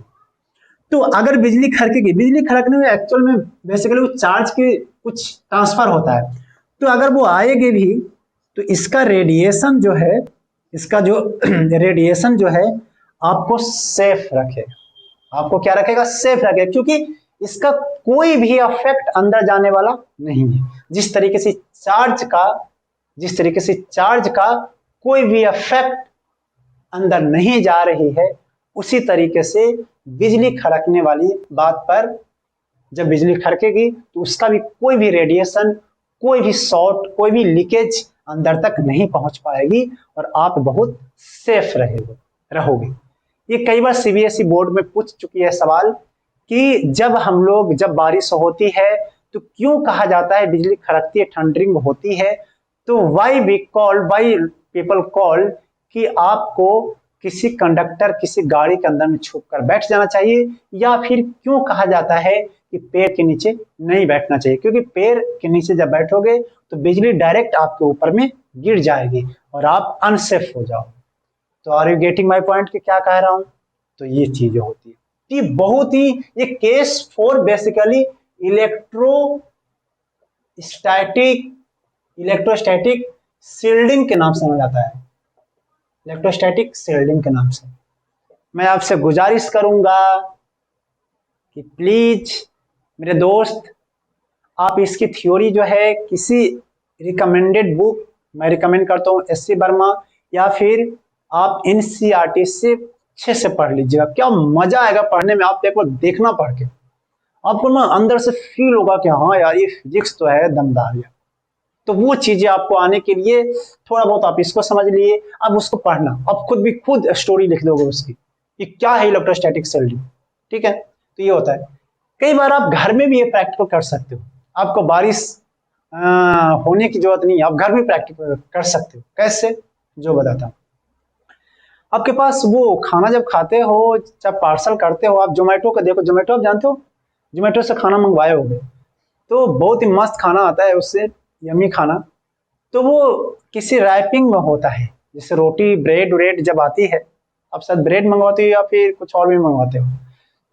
[SPEAKER 1] तो अगर बिजली खड़केगी, बिजली खड़कने में एक्चुअल में बेसिकली वो चार्ज के कुछ ट्रांसफर होता है, तो अगर वो आएगी भी तो इसका रेडिएशन जो है, इसका जो रेडिएशन जो है आपको सेफ रखेगा, आपको क्या रखेगा, सेफ रखेगा, क्योंकि इसका कोई भी इफेक्ट अंदर जाने वाला नहीं है। जिस तरीके से चार्ज का, जिस तरीके से चार्ज का कोई भी इफेक्ट अंदर नहीं जा रही है, उसी तरीके से बिजली खड़कने वाली बात पर जब बिजली खड़केगी तो उसका भी कोई भी रेडिएशन, कोई भी शॉर्ट, कोई भी लीकेज अंदर तक नहीं पहुंच पाएगी और आप बहुत सेफ रहोगे। ये कई बार सीबीएसई बोर्ड में पूछ चुकी है सवाल कि जब हम लोग, जब बारिश होती है तो क्यों कहा जाता है बिजली खड़कती है, थंडरिंग होती है, तो वाई पीपल कॉल कि आपको किसी कंडक्टर, किसी गाड़ी के अंदर में छुप कर बैठ जाना चाहिए, या फिर क्यों कहा जाता है कि पैर के नीचे नहीं बैठना चाहिए, क्योंकि पैर के नीचे जब बैठोगे तो बिजली डायरेक्ट आपके ऊपर में गिर जाएगी और आप अनसेफ हो जाओ। तो are you getting my point कि क्या कह रहा हूं? तो ये चीजें होती है। ये बहुत ही, ये case for basically electrostatic shielding के नाम से जाना जाता है, इलेक्ट्रोस्टैटिक शील्डिंग के नाम से। मैं आपसे गुजारिश करूंगा कि प्लीज मेरे दोस्त, आप इसकी थ्योरी जो है किसी रिकमेंडेड बुक, मैं रिकमेंड करता हूँ एस सी वर्मा, या फिर आप एनसीईआरटी से अच्छे से पढ़ लीजिएगा। क्या मजा आएगा पढ़ने में, आप एक बार देखना पढ़ के, आपको ना अंदर से फील होगा कि हाँ यार ये फिजिक्स तो है दमदार यार। तो वो चीजें आपको आने के लिए थोड़ा बहुत आप इसको समझ लिए, अब उसको पढ़ना, आप खुद स्टोरी लिख दोगे उसकी कि क्या है इलेक्ट्रोस्टैटिक शील्डिंग। ठीक है, तो ये होता है। कई बार आप घर में भी ये प्रैक्टिकल कर सकते हो, आपको बारिश होने की जरूरत नहीं है, आप घर में प्रैक्टिकल कर सकते हो। कैसे, जो बताता हूँ। आपके पास वो खाना जब खाते हो, जब पार्सल करते हो, आप जोमेटो का देखो, जोमेटो आप जानते हो, जोमेटो से खाना मंगवाए होंगे, तो बहुत ही मस्त खाना आता है उससे, यम्मी खाना। तो वो किसी रैपिंग में होता है, जैसे रोटी ब्रेड व्रेड जब आती है, आप शायद ब्रेड मंगवाते हो या फिर कुछ और भी मंगवाते हो,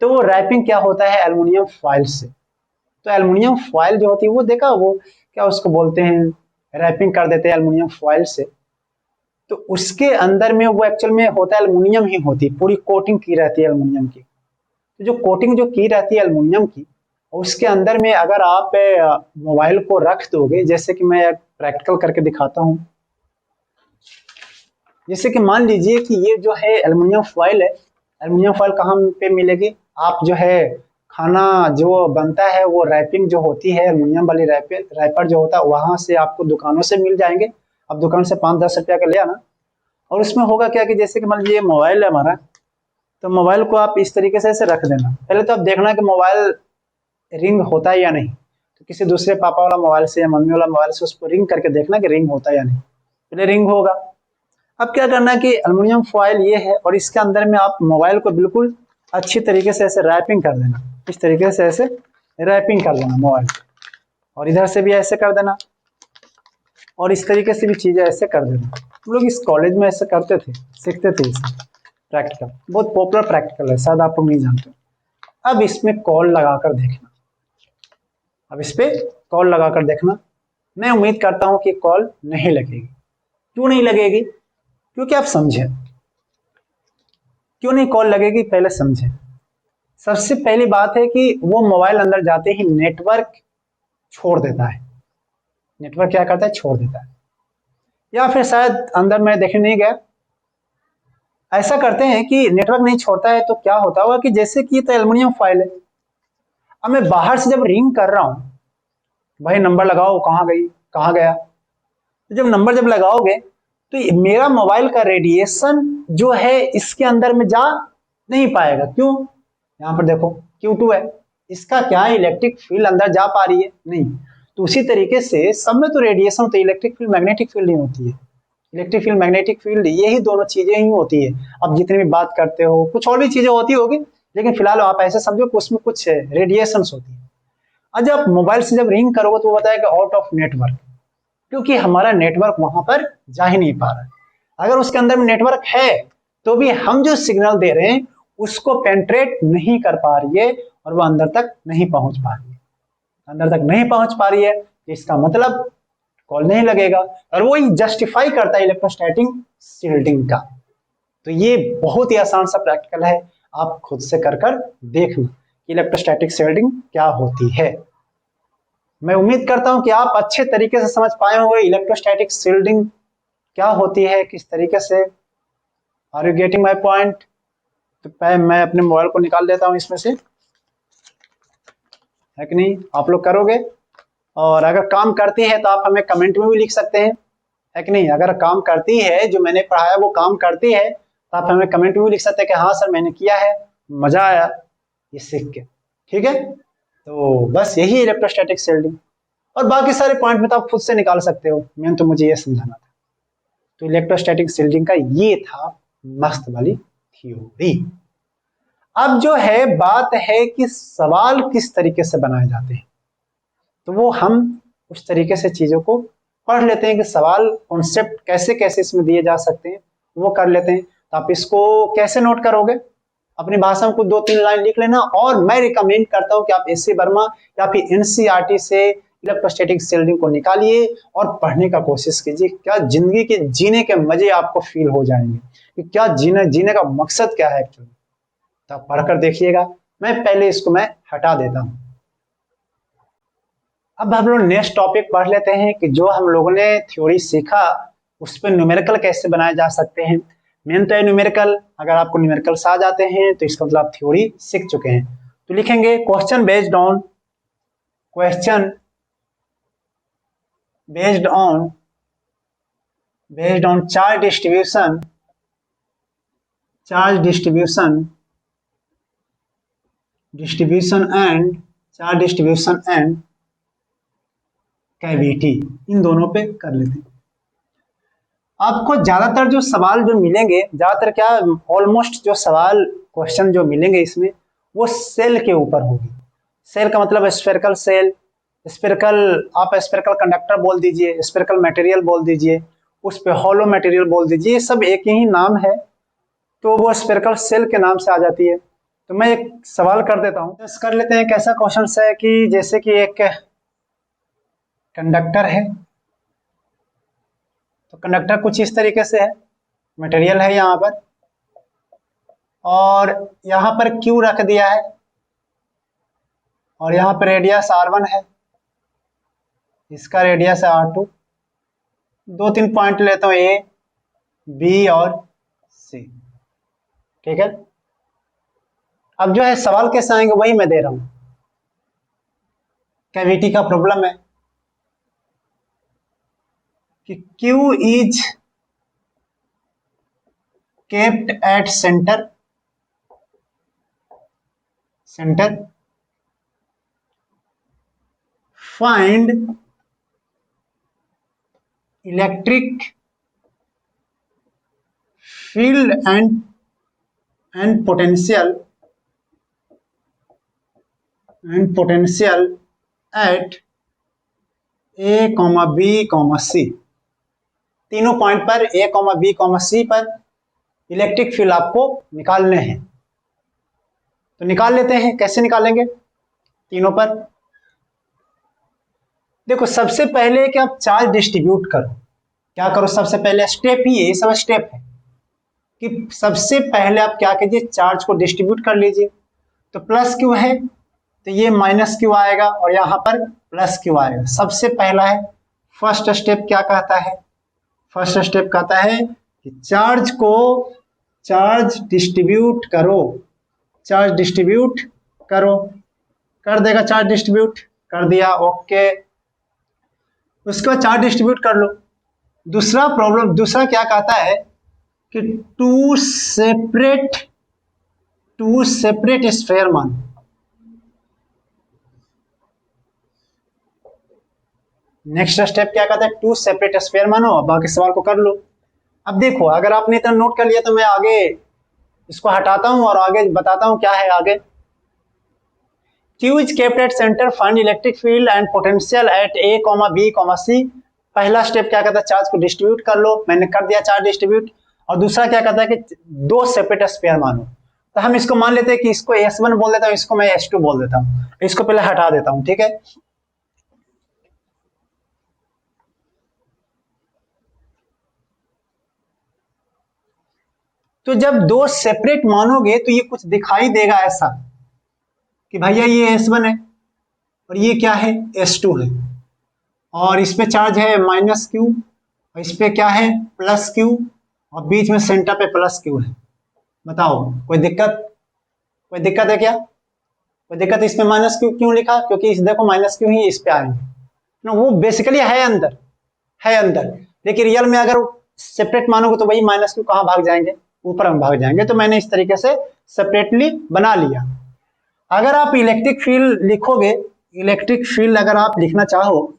[SPEAKER 1] तो वो रैपिंग क्या होता है, एल्युमिनियम फॉइल से। तो एल्युमिनियम फॉइल जो होती है वो देखा, वो क्या उसको बोलते हैं, रैपिंग कर देते हैं एल्युमिनियम फॉइल से। तो उसके अंदर में वो एक्चुअल में होता है एल्युमिनियम ही होती है, पूरी कोटिंग की रहती है एल्युमिनियम की। तो जो कोटिंग जो की रहती है एल्युमिनियम की, उसके अंदर में अगर आप मोबाइल को रख दोगे, जैसे कि मैं प्रैक्टिकल करके दिखाता हूँ। जैसे कि मान लीजिए कि ये जो है एल्युमिनियम फॉइल है, एल्युमिनियम फॉइल कहाँ पे मिलेगी, आप जो है खाना जो बनता है वो रैपिंग जो होती है एल्युमिनियम वाली रैपर जो होता है, वहां से आपको दुकानों से मिल जाएंगे। आप दुकान से 5-10 रुपया का ले आना, और उसमें होगा क्या कि जैसे कि मान लीजिए मोबाइल है हमारा, तो मोबाइल को आप इस तरीके से ऐसे रख देना। पहले तो आप देखना कि मोबाइल रिंग होता है या नहीं, तो किसी दूसरे पापा वाला मोबाइल से या मम्मी वाला मोबाइल से उसको रिंग करके देखना कि रिंग होता है या नहीं। पहले रिंग होगा। अब क्या करना है कि एल्युमिनियम फॉइल ये है, और इसके अंदर में आप मोबाइल को बिल्कुल अच्छी तरीके से ऐसे रैपिंग कर देना, इस तरीके से ऐसे रैपिंग कर देना मोबाइल, और इधर से भी ऐसे कर देना, और इस तरीके से भी चीजें ऐसे कर देना। हम लोग इस कॉलेज में ऐसे करते थे, सीखते थे इसे प्रैक्टिकल, बहुत पॉपुलर प्रैक्टिकल है, शायद आप लोग नहीं जानते। अब इसमें कॉल लगाकर देखना, अब इस पे कॉल लगाकर देखना। मैं उम्मीद करता हूं कि कॉल नहीं लगेगी। क्यों नहीं लगेगी? क्योंकि आप समझे क्यों नहीं कॉल लगेगी, पहले समझे। सबसे पहली बात है कि वो मोबाइल अंदर जाते ही नेटवर्क छोड़ देता है। नेटवर्क क्या करता है, छोड़ देता है, या फिर शायद अंदर मैं देखने नहीं गया, ऐसा करते हैं कि नेटवर्क नहीं छोड़ता है तो क्या होता होगा कि जैसे कि ये तो एल्युमिनियम फॉइल है, अब मैं बाहर से जब रिंग कर रहा हूं, भाई नंबर लगाओ, कहाँ गई कहाँ गया, तो जब नंबर जब लगाओगे तो मेरा मोबाइल का रेडिएशन जो है इसके अंदर में जा नहीं पाएगा। क्यों? यहाँ पर देखो Q2 है, इसका क्या है, इलेक्ट्रिक फील्ड अंदर जा पा रही है नहीं। तो उसी तरीके से सब में तो रेडिएशन होती है, इलेक्ट्रिक फील्ड मैग्नेटिक फील्ड ही होती है। इलेक्ट्रिक फील्ड मैग्नेटिक फील्ड यही दोनों चीजें ही होती है। अब जितनी भी बात करते हो, कुछ और भी चीजें होती होगी, लेकिन फिलहाल आप ऐसे समझो कि उसमें कुछ रेडिएशन होती है। और जब मोबाइल से जब रिंग करोगे तो वो बताएगा आउट ऑफ नेटवर्क, क्योंकि हमारा नेटवर्क वहां पर जा ही नहीं पा रहा है। अगर उसके अंदर में नेटवर्क है तो भी हम जो सिग्नल दे रहे हैं उसको पेंट्रेट नहीं कर पा रही है, और वो अंदर तक नहीं पहुंच पा रही है। अंदर तक नहीं पहुंच पा रही है, इसका मतलब कॉल नहीं लगेगा, और वो ही जस्टिफाई करता है इलेक्ट्रोस्टैटिक शील्डिंग का। तो ये बहुत ही आसान सा प्रैक्टिकल है, आप खुद से कर देखना कि इलेक्ट्रोस्टैटिक शील्डिंग क्या होती है। मैं उम्मीद करता हूं कि आप अच्छे तरीके से समझ पाए होंगे इलेक्ट्रोस्टैटिक शील्डिंग क्या होती है, किस तरीके से। Are you getting my point? तो मैं अपने मोबाइल को निकाल लेता हूं इसमें से, है कि नहीं? आप लोग करोगे, और अगर काम करती है तो आप हमें कमेंट में भी लिख सकते हैं, है कि नहीं? अगर काम करती है, जो मैंने पढ़ाया वो काम करती है, तो आप हमें कमेंट में भी लिख सकते हैं कि हाँ सर मैंने किया है, मजा आया ये सीख के। ठीक है, तो बस यही इलेक्ट्रोस्टैटिक शील्डिंग, और बाकी सारे पॉइंट में तो आप खुद से निकाल सकते हो, मैंने तो मुझे ये समझाना था। तो इलेक्ट्रोस्टैटिक शील्डिंग का ये था मस्त वाली थ्योरी। अब जो है बात है कि सवाल किस तरीके से बनाए जाते हैं, तो वो हम उस तरीके से चीजों को पढ़ लेते हैं कि सवाल कॉन्सेप्ट कैसे कैसे इसमें दिए जा सकते हैं, वो कर लेते हैं। तो आप इसको कैसे नोट करोगे, अपनी भाषा में कुछ 2-3 लाइन लिख लेना, और मैं रिकमेंड करता हूं कि आप एस सी वर्मा या फिर एनसीईआरटी से इलेक्ट्रोस्टैटिक शील्डिंग को निकालिए और पढ़ने का कोशिश कीजिए। क्या जिंदगी के जीने के मजे आपको फील हो जाएंगे कि क्या जीने का मकसद क्या है एक्चुअली। तो आप पढ़कर देखिएगा। मैं पहले इसको मैं हटा देता हूं। अब हम लोग नेक्स्ट टॉपिक पढ़ लेते हैं कि जो हम लोगों ने थ्योरी सीखा उस पर न्यूमेरिकल कैसे बनाए जा सकते हैं। मेन तो है न्यूमेरिकल, अगर आपको न्यूमेरिकल्स आ जाते हैं तो इसका मतलब आप थ्योरी सीख चुके हैं। तो लिखेंगे question based on charge distribution and cavity, इन दोनों पे कर लेते हैं। आपको ज्यादातर जो सवाल जो मिलेंगे, ज्यादातर क्या ऑलमोस्ट जो सवाल क्वेश्चन जो मिलेंगे इसमें वो सेल के ऊपर होगी। सेल का मतलब स्फेरिकल सेल, स्फेरिकल, आप स्फेरिकल कंडक्टर बोल दीजिए, स्फेरिकल मटेरियल बोल दीजिए, उस पे हॉलो मटेरियल बोल दीजिए, ये सब एक ही नाम है, तो वो स्फेरिकल सेल के नाम से आ जाती है। तो मैं एक सवाल कर देता हूँ, कर लेते हैं। कैसा क्वेश्चन है कि जैसे कि एक कंडक्टर है, तो कंडक्टर कुछ इस तरीके से है, मटेरियल है यहाँ पर, और यहाँ पर Q रख दिया है, और यहाँ पर रेडियस R1 है, इसका रेडियस है R2। 2-3 पॉइंट लेता हूँ, A, B और C, ठीक है। अब जो है सवाल कैसे आएंगे वही मैं दे रहा हूँ। कैविटी का प्रॉब्लम है कि Q is kept at center find electric field and potential at A, B, C, तीनों पॉइंट पर A, B, C पर इलेक्ट्रिक फील्ड आपको निकालने हैं। तो निकाल लेते हैं। कैसे निकालेंगे तीनों पर? देखो, सबसे पहले कि आप चार्ज डिस्ट्रीब्यूट करो। क्या करो? सबसे पहले स्टेप ही है, ये सब स्टेप है कि सबसे पहले आप क्या कीजिए, चार्ज को डिस्ट्रीब्यूट कर लीजिए। तो प्लस क्यू है तो ये माइनस क्यू आएगा, और यहाँ पर प्लस क्यू आएगा। सबसे पहला है फर्स्ट स्टेप, क्या कहता है? फर्स्ट स्टेप कहता है कि चार्ज डिस्ट्रीब्यूट करो, कर देगा। चार्ज डिस्ट्रीब्यूट कर दिया, ओके। उसके बाद चार्ज डिस्ट्रीब्यूट कर लो। दूसरा क्या कहता है कि टू सेपरेट स्फीयर मानो। नेक्स्ट स्टेप क्या कहता है? 2 सेपरेट स्फीयर मानो। बाकी सवाल को कर लो। अब देखो, अगर आपने इतना नोट कर लिया तो मैं आगे इसको हटाता हूं और आगे बताता हूं क्या है आगे। Q is kept at center, find electric field and potential at A, B, C। पहला स्टेप क्या कहता है? चार्ज को डिस्ट्रीब्यूट कर लो। मैंने कर दिया चार्ज डिस्ट्रीब्यूट। और दूसरा क्या कहता है कि 2 सेपरेट स्फीयर मानो। तो हम इसको मान लेते हैं कि इसको S1 बोल देता हूं, इसको मैं S2 बोल देता हूं। इसको पहले हटा देता हूं, ठीक है। तो जब 2 सेपरेट मानोगे तो ये कुछ दिखाई देगा ऐसा कि भैया ये S1 है और ये क्या है? S2 है, और इस पे चार्ज है माइनस क्यू, और इस पे क्या है? प्लस क्यू, और बीच में सेंटर पे प्लस क्यू है। बताओ, कोई दिक्कत है क्या? कोई दिक्कत? इसमें माइनस क्यू क्यों लिखा? क्योंकि इस देखो माइनस क्यू ही इस पे आएंगे ना, वो बेसिकली है अंदर, लेकिन रियल में अगर सेपरेट मानोगे तो वही माइनस क्यू कहाँ भाग जाएंगे? ऊपर में भाग जाएंगे। तो मैंने इस तरीके से सेपरेटली बना लिया। अगर आप इलेक्ट्रिक फील्ड लिखोगे, इलेक्ट्रिक फील्ड अगर आप लिखना चाहो,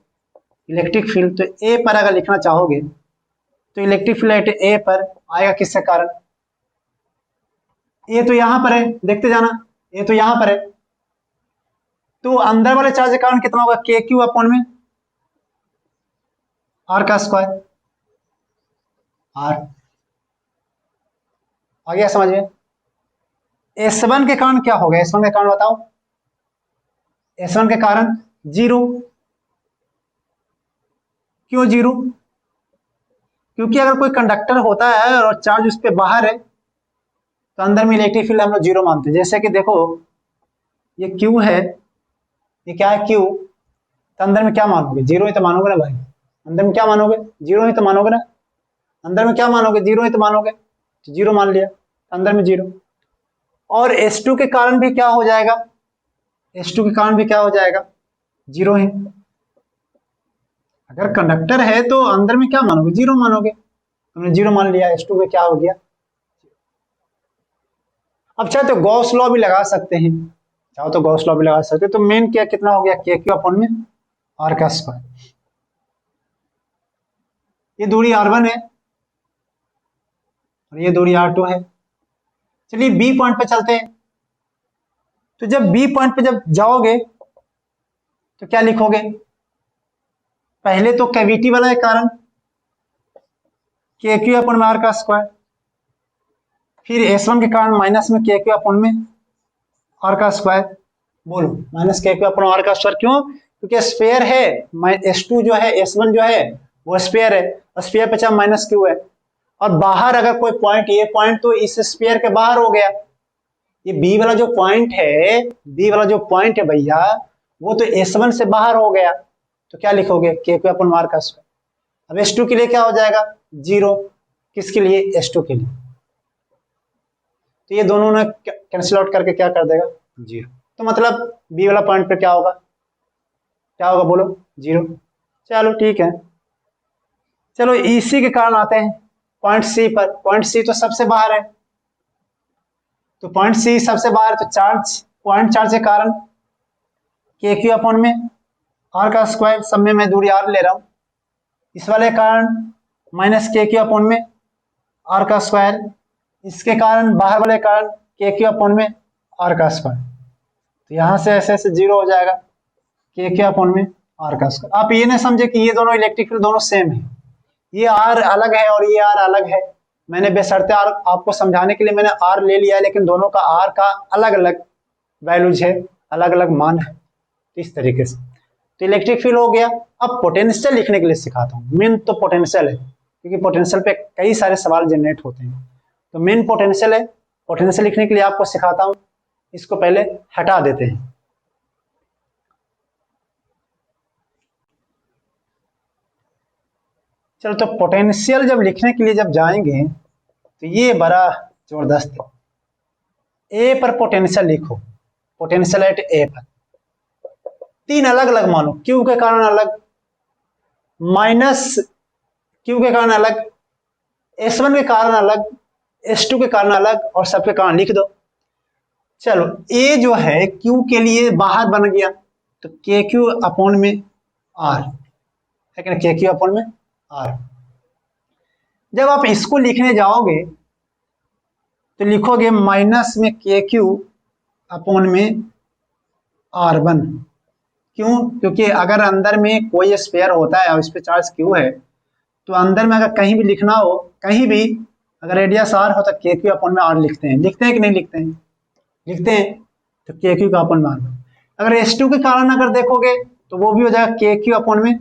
[SPEAKER 1] इलेक्ट्रिक फील्ड तो ए पर अगर लिखना चाहोगे तो इलेक्ट्रिक फील्ड ए पर आएगा किसके कारण? ये तो यहां पर है, देखते जाना, ये तो यहां पर है, तो अंदर वाले चार्ज के कारण कितना होगा, के क्यू अपॉन में आर का स्क्वायर, आर आ गया समझ में। S1 के कारण क्या होगा, S1 के कारण बताओ, S1 के कारण 0, क्यों 0, क्योंकि अगर कोई कंडक्टर होता है और चार्ज उस पर बाहर है तो अंदर में इलेक्ट्रिक फील्ड हम लोग 0 मानते हैं। जैसे कि देखो ये Q है, ये क्या है Q, तो अंदर में क्या मानोगे, 0 ही तो मानोगे ना भाई, अंदर में क्या मानोगे, 0 ही तो मानोगे ना, अंदर में क्या मानोगे, 0 ही तो मानोगे, तो 0 मान लिया, अंदर में 0। और S2 के कारण भी क्या हो जाएगा, S2 के कारण भी क्या हो जाएगा, 0 है। अगर कंडक्टर है तो अंदर में क्या मानोगे, 0 मानोगे, तुमने 0 मान लिया, S2 में क्या हो गया। अब चाहे तो गॉस लॉ भी लगा सकते हैं, चाहो तो गॉस लॉ भी लगा सकते हैं, तो मेन क्या कितना हो गया, के क्यू अपॉन में आर का स्क्वायर। ये दूरी R1 है और ये दूरी R2 है। चलिए बी पॉइंट पे चलते हैं, तो जब बी पॉइंट पे जब जाओगे तो क्या लिखोगे, पहले तो कैविटी वाला है कारण के क्यू अपॉन में आर का स्क्वायर, फिर S1 के कारण माइनस में के क्यू अपॉन में आर का स्क्वायर। बोलो माइनस के क्यू अपॉन आर का स्क्वायर क्यों, क्योंकि स्फीयर है, S2 जो है, S1 जो है वो स्फीयर है, और स्फीयर पे चाहे माइनस क्यू है, और बाहर अगर कोई पॉइंट, ये पॉइंट तो इस स्फीयर के बाहर हो गया, ये बी वाला जो पॉइंट है, बी वाला जो पॉइंट है भैया वो तो S1 से बाहर हो गया, तो क्या लिखोगे, के क्यू अपॉन आर का स्क्वायर। अब S2 के लिए क्या हो जाएगा, 0, किसके लिए, S2 के लिए, तो ये दोनों ने कैंसिल आउट करके क्या कर देगा, 0। तो मतलब बी वाला पॉइंट पे क्या होगा, क्या होगा बोलो, 0। चलो ठीक है, चलो इसी के कारण आते हैं पॉइंट सी पर। पॉइंट सी तो सबसे बाहर है, तो पॉइंट सी सबसे बाहर, तो चार्ज, पॉइंट चार्ज के कारण के क्यू अपॉन में आर का स्क्वायर, सब में मैं दूरी आर ले रहा हूं, इस वाले कारण माइनस के क्यू अपॉन में आर का स्क्वायर, इसके कारण बाहर वाले कारण के क्यू अपॉन में आर का स्क्वायर, तो यहां से ऐसे ऐसे 0 हो जाएगा, के क्यू अपॉन में आर का स्क्वायर। आप ये ना समझे कि ये दोनों इलेक्ट्रिक फील्ड दोनों सेम है, ये आर अलग है और ये आर अलग है, मैंने बेशर्ते आर आपको समझाने के लिए मैंने आर ले लिया है, लेकिन दोनों का आर का अलग अलग वैल्यूज है, अलग अलग मान है, इस तरीके से। तो इलेक्ट्रिक फील्ड हो गया। अब पोटेंशियल लिखने के लिए सिखाता हूँ, मेन तो पोटेंशियल है, क्योंकि पोटेंशियल पे कई सारे सवाल जनरेट होते हैं, तो मेन पोटेंशियल है। पोटेंशियल लिखने के लिए आपको सिखाता हूँ, इसको पहले हटा देते हैं। चलो तो पोटेंशियल जब लिखने के लिए जब जाएंगे तो ये बड़ा जबरदस्त है। ए पर पोटेंशियल लिखो, पोटेंशियल एट ए पर तीन अलग अलग मानो, क्यू के कारण अलग, माइनस क्यू के कारण अलग, S1 के कारण अलग, S2 के कारण अलग, और सबके कारण लिख दो। चलो ए जो है क्यू के लिए बाहर बन गया, तो के क्यू अपॉन में आर, लेकिन के क्यू अपॉन में आर। जब आप इसको लिखने जाओगे तो लिखोगे माइनस में के क्यू अपॉन में R1। क्यों, क्योंकि अगर अंदर में कोई स्फीयर होता है और इस पे चार्ज क्यू है, तो अंदर में अगर कहीं भी लिखना हो, कहीं भी अगर रेडियस आर हो तो के क्यू अपॉन में आर लिखते हैं, लिखते हैं कि नहीं लिखते हैं, लिखते हैं, तो के क्यू का अपॉन में आर। अगर S2 के कारण अगर देखोगे तो वो भी हो जाएगा के क्यू अपॉन में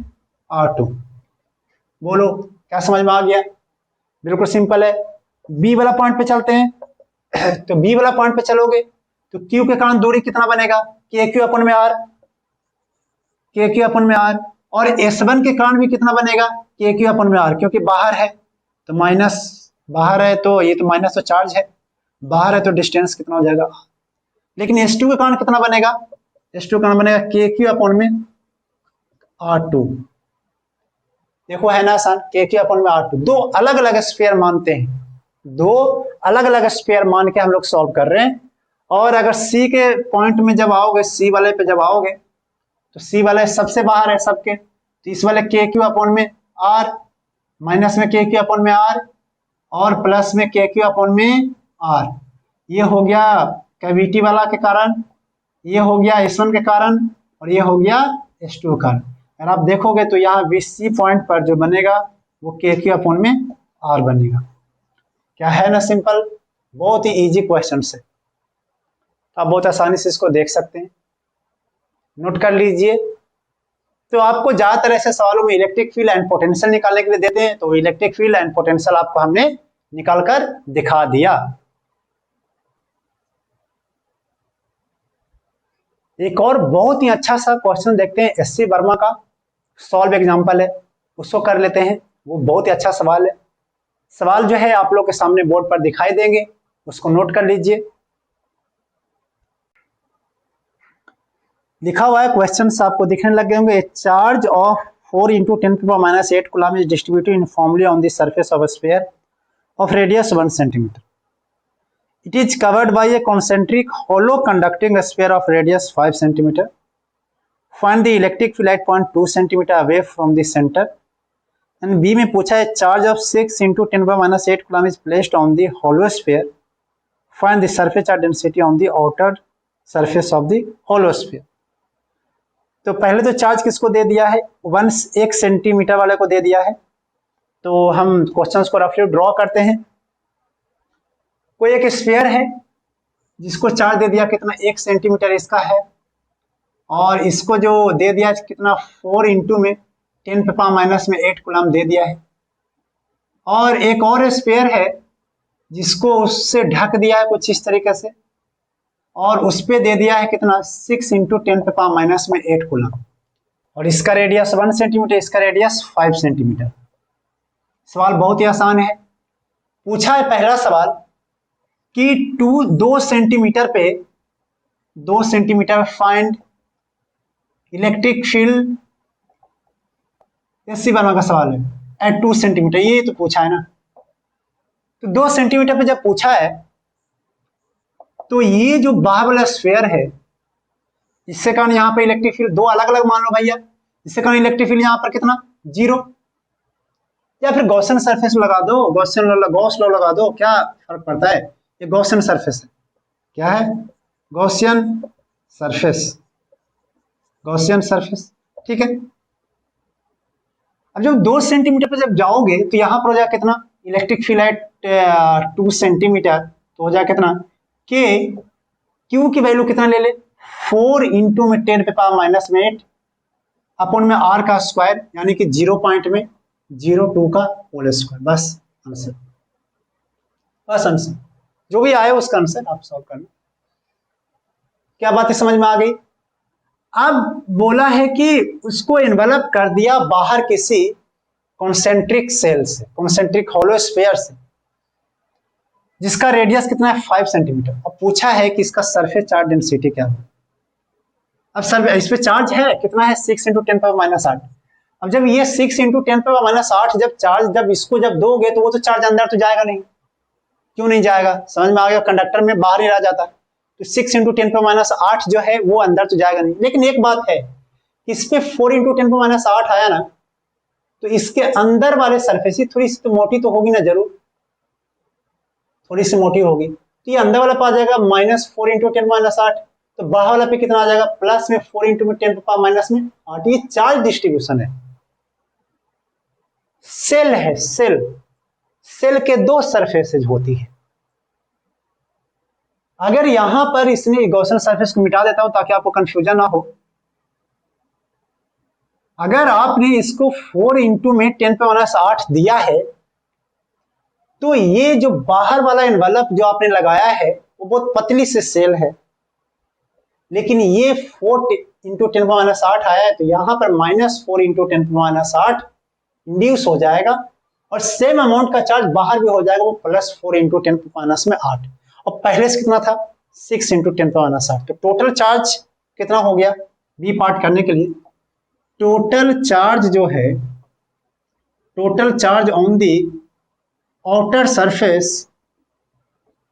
[SPEAKER 1] R2। बोलो क्या समझ में आ गया, बिल्कुल सिंपल है। बी वाला पॉइंट पे चलते हैं तो बी वाला पॉइंट पे चलोगे तो क्यू के कारण दूरी कितना बनेगा, के क्यू अपन में आर, के क्यू अपन में आर, और S1 के कारण भी कितना बनेगा, के क्यू अपन में आर, क्योंकि बाहर है तो माइनस, बाहर है तो ये तो माइनस तो चार्ज है, बाहर है तो डिस्टेंस कितना हो जाएगा। लेकिन S2 के कारण कितना बनेगा, S2 के कारण बनेगा के क्यू अपन में R2। देखो है ना आसान, के क्यू अपन में R2। दो अलग अलग स्फीयर मानते हैं, दो अलग अलग स्फीयर मान के हम लोग सॉल्व कर रहे हैं। और अगर सी के पॉइंट में जब आओगे, सी वाले पे जब आओगे तो सी वाले सबसे बाहर है सबके, तो इस वाले के क्यू अपॉन में आर, माइनस में के क्यू अपॉन में आर, और प्लस में के क्यू अपॉन में आर। ये हो गया कैविटी वाला के कारण, ये हो गया S1 के कारण, और ये हो गया S2 के कारण। अगर आप देखोगे तो यहाँ VC पॉइंट पर जो बनेगा वो KQ अपॉन में R बनेगा। क्या है ना, सिंपल, बहुत ही इजी क्वेश्चन है, आप बहुत आसानी से इसको देख सकते हैं, नोट कर लीजिए। तो आपको ज्यादातर ऐसे सवालों में इलेक्ट्रिक फील्ड एंड पोटेंशियल निकालने के लिए देते हैं, तो इलेक्ट्रिक फील्ड एंड पोटेंशियल आपको हमने निकाल कर दिखा दिया। एक और बहुत ही अच्छा सा क्वेश्चन देखते हैं, SC वर्मा का सॉल्व एग्जांपल है, उसको कर लेते हैं। वो बहुत ही अच्छा सवाल है। सवाल जो है आप लोग के सामने बोर्ड पर दिखाई देंगे, उसको नोट कर लीजिए। लिखा हुआ है, क्वेश्चन आपको दिखने लगे होंगे। Charge of 4 × 10⁻8 coulomb is distributed uniformly on the surface of a sphere of radius 1 centimeter. It is covered by a concentric hollow conducting sphere of radius 5 centimeter. Find the electric field at point 2 centimeter away from the center. And B में पूछा है charge of 6 × 10⁻8 coulomb is placed on the hollow sphere. Find the surface charge density on the outer surface of the hollow sphere. तो पहले तो चार्ज किसको दे दिया है, 1 सेंटीमीटर वाले को दे दिया है। तो हम क्वेश्चंस को रफली ड्रॉ करते हैं। कोई एक स्फीयर है जिसको चार्ज दे दिया कितना, 1 सेंटीमीटर इसका है, और इसको जो दे दिया कितना, 4 × में 10⁻⁸ कूलम दे दिया है। और एक और स्फीयर है जिसको उससे ढक दिया है कुछ इस तरीके से, और उस पे दे दिया है कितना, 6 × 10⁻⁸ कूलम, और इसका रेडियस 1 सेंटीमीटर, इसका रेडियस 5 सेंटीमीटर। सवाल बहुत ही आसान है। पूछा है पहला सवाल कि 2 सेंटीमीटर पे 2 centimetre find electric field, SC Verma का सवाल है, एट 2 सेंटीमीटर, ये तो पूछा है ना। तो 2 सेंटीमीटर पे जब पूछा है तो ये जो बाहर वाला स्फीयर है, इससे कारण यहाँ पे इलेक्ट्रिक फील्ड 2 अलग अलग मान लो भैया, इससे कारण इलेक्ट्रिक फील्ड यहाँ पर कितना, 0, या फिर गॉसियन सरफेस लगा दो, गॉस लॉ लगा दो, क्या फर्क पड़ता है। ये गॉसियन सरफेस है, क्या है, गॉसियन सरफेस, गॉसियन सरफेस, ठीक है। अब जब 2 सेंटीमीटर पे जब जाओगे तो यहाँ पर हो जाएगा कितना, इलेक्ट्रिक फील्ड एट 2 सेंटीमीटर, तो हो जाएगा कितना, के क्यू की वैल्यू कितना ले ले, 4 × में 10⁻⁸ अपॉन में R का स्क्वायर, यानी कि 0.02 का होल स्क्वायर। बस आंसर, बस आंसर, जो भी आए उसका आंसर आप सॉल्व करना। क्या बातें समझ में आ गई। अब बोला है कि उसको इन्वेलप कर दिया बाहर किसी कॉन्सेंट्रिक सेल से, कॉन्सेंट्रिक होलो स्फीयर से, जिसका रेडियस कितना है, 5 सेंटीमीटर। अब पूछा है कि इसका सरफेस चार्ज डेंसिटी क्या है। अब सर इस पे चार्ज है कितना है, 6 × 10⁻⁸। अब जब ये 6 × 10⁻⁸ जब चार्ज, जब इसको जब दोगे तो वो तो चार्ज अंदर तो जाएगा नहीं, क्यों नहीं जाएगा, समझ में आ गया, कंडक्टर में बाहर ही रह जाता। तो 6 × 10⁻8 जो है वो अंदर तो जाएगा नहीं। लेकिन एक बात है, इस पे 4 × 10⁻8 आया ना, तो इसके अंदर वाले सरफेस थोड़ी सी तो मोटी तो होगी ना, जरूर थोड़ी सी मोटी होगी। तो ये अंदर वाला पे आ जाएगा -4 × 10⁻8, तो बाहर वाला पे कितना आ जाएगा, प्लस में 4 × 10⁻8। ये चार्ज डिस्ट्रीब्यूशन है। सेल है, सेल, सेल के 2 सरफेसेज होती है। अगर यहां पर इसने गॉसियन सरफेस को मिटा देता हूं ताकि आपको कंफ्यूजन ना हो। अगर आपने इसको 4 × में 10⁻8 दिया है, तो ये जो बाहर वाला एनवलप जो आपने लगाया है वो बहुत पतली से सेल है, लेकिन ये 4 × 10⁻8 आया है, तो यहां पर -4 × 10⁻8 इंड्यूस हो जाएगा, और सेम अमाउंट का चार्ज बाहर भी हो जाएगा, वो +4 × 10⁻8। और पहले से कितना था, 6 × 10⁻8। तो टोटल चार्ज कितना हो गया, बी पार्ट करने के लिए टोटल चार्ज जो है, total charge on the outer surface,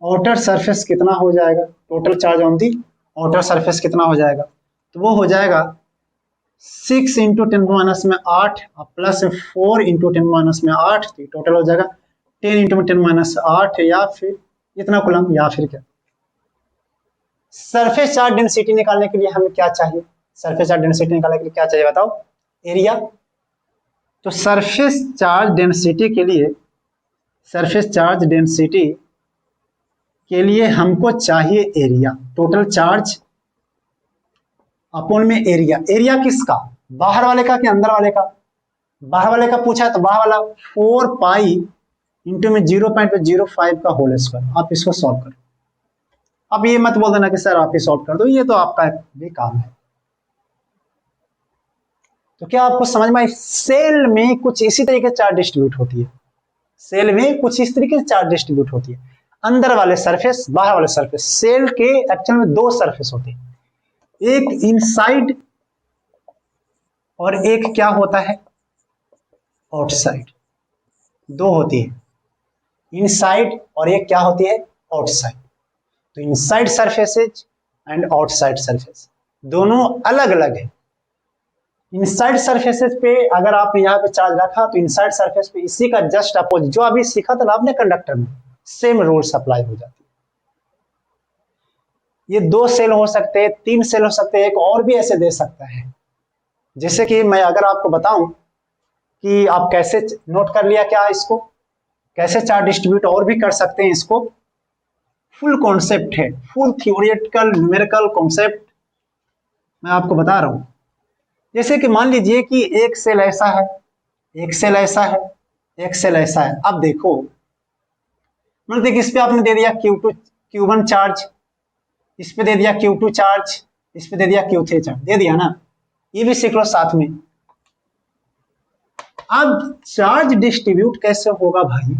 [SPEAKER 1] outer surface कितना हो जाएगा, total charge on the outer surface कितना हो जाएगा, तो वो हो जाएगा 6 × 10⁻8 प्लस 4 × 10⁻8, तो टोटल हो जाएगा 10 × 10⁻8, या फिर इतना कूलम, या फिर क्या सरफेस चार्ज डेंसिटी निकालने के लिए हमें क्या चाहिए? सरफेस चार्ज डेंसिटी निकालने के लिए क्या चाहिए बताओ? एरिया। तो सरफेस चार्ज डेंसिटी के लिए हमको चाहिए एरिया, टोटल चार्ज अपॉन में एरिया। एरिया किसका? बाहर वाले का कि अंदर वाले का? बाहर वाले का पूछा है तो बाहर वाला 4 पाई इंटू में 0.05 का होल स्क्वायर। आप इसको सॉल्व करो। अब ये मत बोल देना कि सर आप ही सॉल्व कर दो, ये तो आपका भी काम है। तो क्या आपको समझ में आई? सेल में कुछ इसी तरीके से चार्ज डिस्ट्रीब्यूट होती है। सेल में कुछ इस तरीके से चार्ज डिस्ट्रीब्यूट होती है, अंदर वाले सरफेस, बाहर वाले सरफेस। सेल के एक्चुअल में 2 सरफेस होते हैं, एक इनसाइड और एक क्या होता है? आउटसाइड। 2 होती है, इनसाइड और एक क्या होती है? आउटसाइड। तो inside surfaces and outside surface दोनों अलग अलग है। इनसाइड सरफेसेस पे अगर आप यहाँ पे चार्ज रखा तो इनसाइड सरफेस पे इसी का जस्ट अपोजिट, जो अभी सीखा था ना आपने कंडक्टर में, सेम रूल्स अप्लाई हो जाती है। ये 2 सेल हो सकते हैं, 3 सेल हो सकते हैं, एक और भी ऐसे दे सकता है। जैसे कि मैं अगर आपको बताऊं कि आप कैसे नोट कर लिया क्या इसको, कैसे चार्ज डिस्ट्रीब्यूट और भी कर सकते हैं इसको। फुल कॉन्सेप्ट है, फुल थियोरिटिकल न्यूमेरिकल कॉन्सेप्ट मैं आपको बता रहा हूं। जैसे कि मान लीजिए कि एक सेल ऐसा है, एक सेल ऐसा है, एक सेल ऐसा है। अब देखो, मतलब इस पे आपने दे दिया Q2 Q1 चार्ज, इस पे दे दिया Q2 चार्ज, इस पे दे दिया Q3 चार्ज, दे दिया ना। ये भी सीख लो साथ में। अब चार्ज डिस्ट्रीब्यूट कैसे होगा भाई?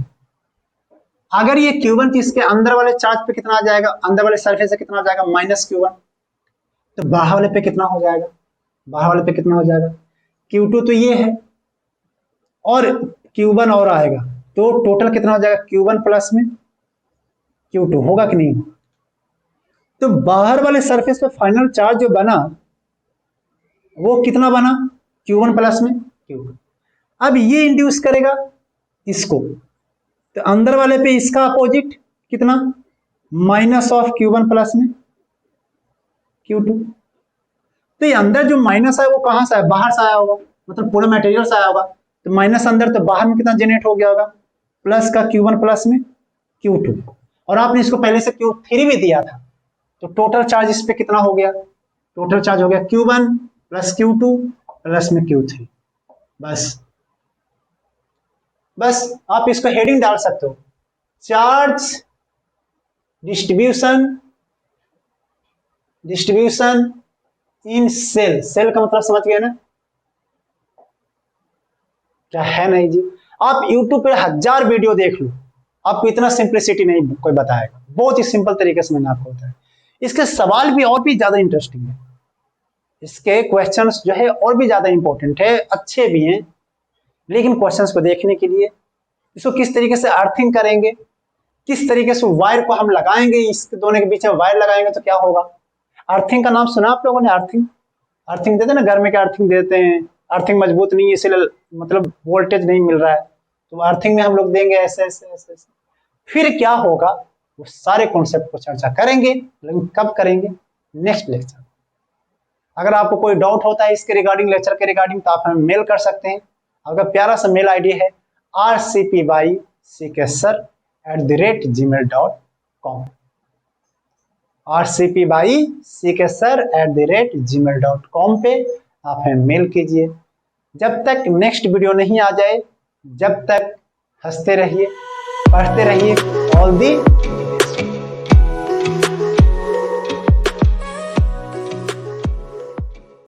[SPEAKER 1] अगर ये Q1 तो इसके अंदर वाले चार्ज पे कितना आ जाएगा? अंदर वाले सरफेस से कितना आ जाएगा? -Q1। तो बाहर वाले पे कितना हो जाएगा? बाहर वाले पे कितना हो जाएगा? Q2 तो ये है और Q1 और आएगा, तो टोटल कितना हो जाएगा? Q1 प्लस में Q2 होगा कि नहीं? तो बाहर वाले सरफेस पे फाइनल चार्ज जो बना वो कितना बना? Q1 प्लस में Q2। अब ये इंड्यूस करेगा इसको, तो अंदर वाले पे इसका अपोजिट कितना? -Q1 प्लस में Q2। तो ये अंदर जो माइनस है वो कहां से आया? बाहर से आया होगा, मतलब पूरे मटेरियल से आया होगा। तो माइनस अंदर, तो बाहर में कितना जनरेट हो गया होगा? प्लस का Q1 प्लस में Q2। और आपने इसको पहले से Q3 भी दिया था, तो टोटल चार्ज इस पे कितना हो गया? टोटल चार्ज हो गया Q1 प्लस Q2 प्लस में Q3। बस आप इसको हेडिंग डाल सकते हो, charge distribution in cell. Cell का मतलब समझ गए ना? क्या है नहीं जी? आप YouTube पे 1000 वीडियो देख लो, आपको इतना सिंपलिसिटी नहीं कोई बताएगा। बहुत ही सिंपल तरीके से मैंने आपको बताया। इसके सवाल भी और भी ज्यादा इंटरेस्टिंग है, इसके क्वेश्चंस जो है और भी ज्यादा इंपॉर्टेंट है, अच्छे भी हैं। लेकिन क्वेश्चंस को देखने के लिए इसको किस तरीके से अर्थिंग करेंगे, किस तरीके से वायर को हम लगाएंगे, इस दोनों के बीच में वायर लगाएंगे तो क्या होगा। अर्थिंग का नाम सुना आप लोगों ने? अर्थिंग देते ना, घर में क्या अर्थिंग देते हैं। अर्थिंग मजबूत नहीं है इसलिए मतलब वोल्टेज नहीं मिल रहा है, तो अर्थिंग में हम लोग देंगे ऐसे ऐसे ऐसे ऐसे। फिर क्या होगा, वो सारे कॉन्सेप्ट को चर्चा करेंगे, लेकिन कब करेंगे? Next lecture. अगर आपको कोई डाउट होता है इसके रिगार्डिंग, लेक्चर के रिगार्डिंग, तो आप हमें मेल कर सकते हैं। आपका प्यारा सा मेल आईडी है rcp@gmail.com rcp@gmail.com पे आप हमें मेल कीजिए। जब तक नेक्स्ट वीडियो नहीं आ जाए, जब तक हंसते रहिए, पढ़ते रहिए। All the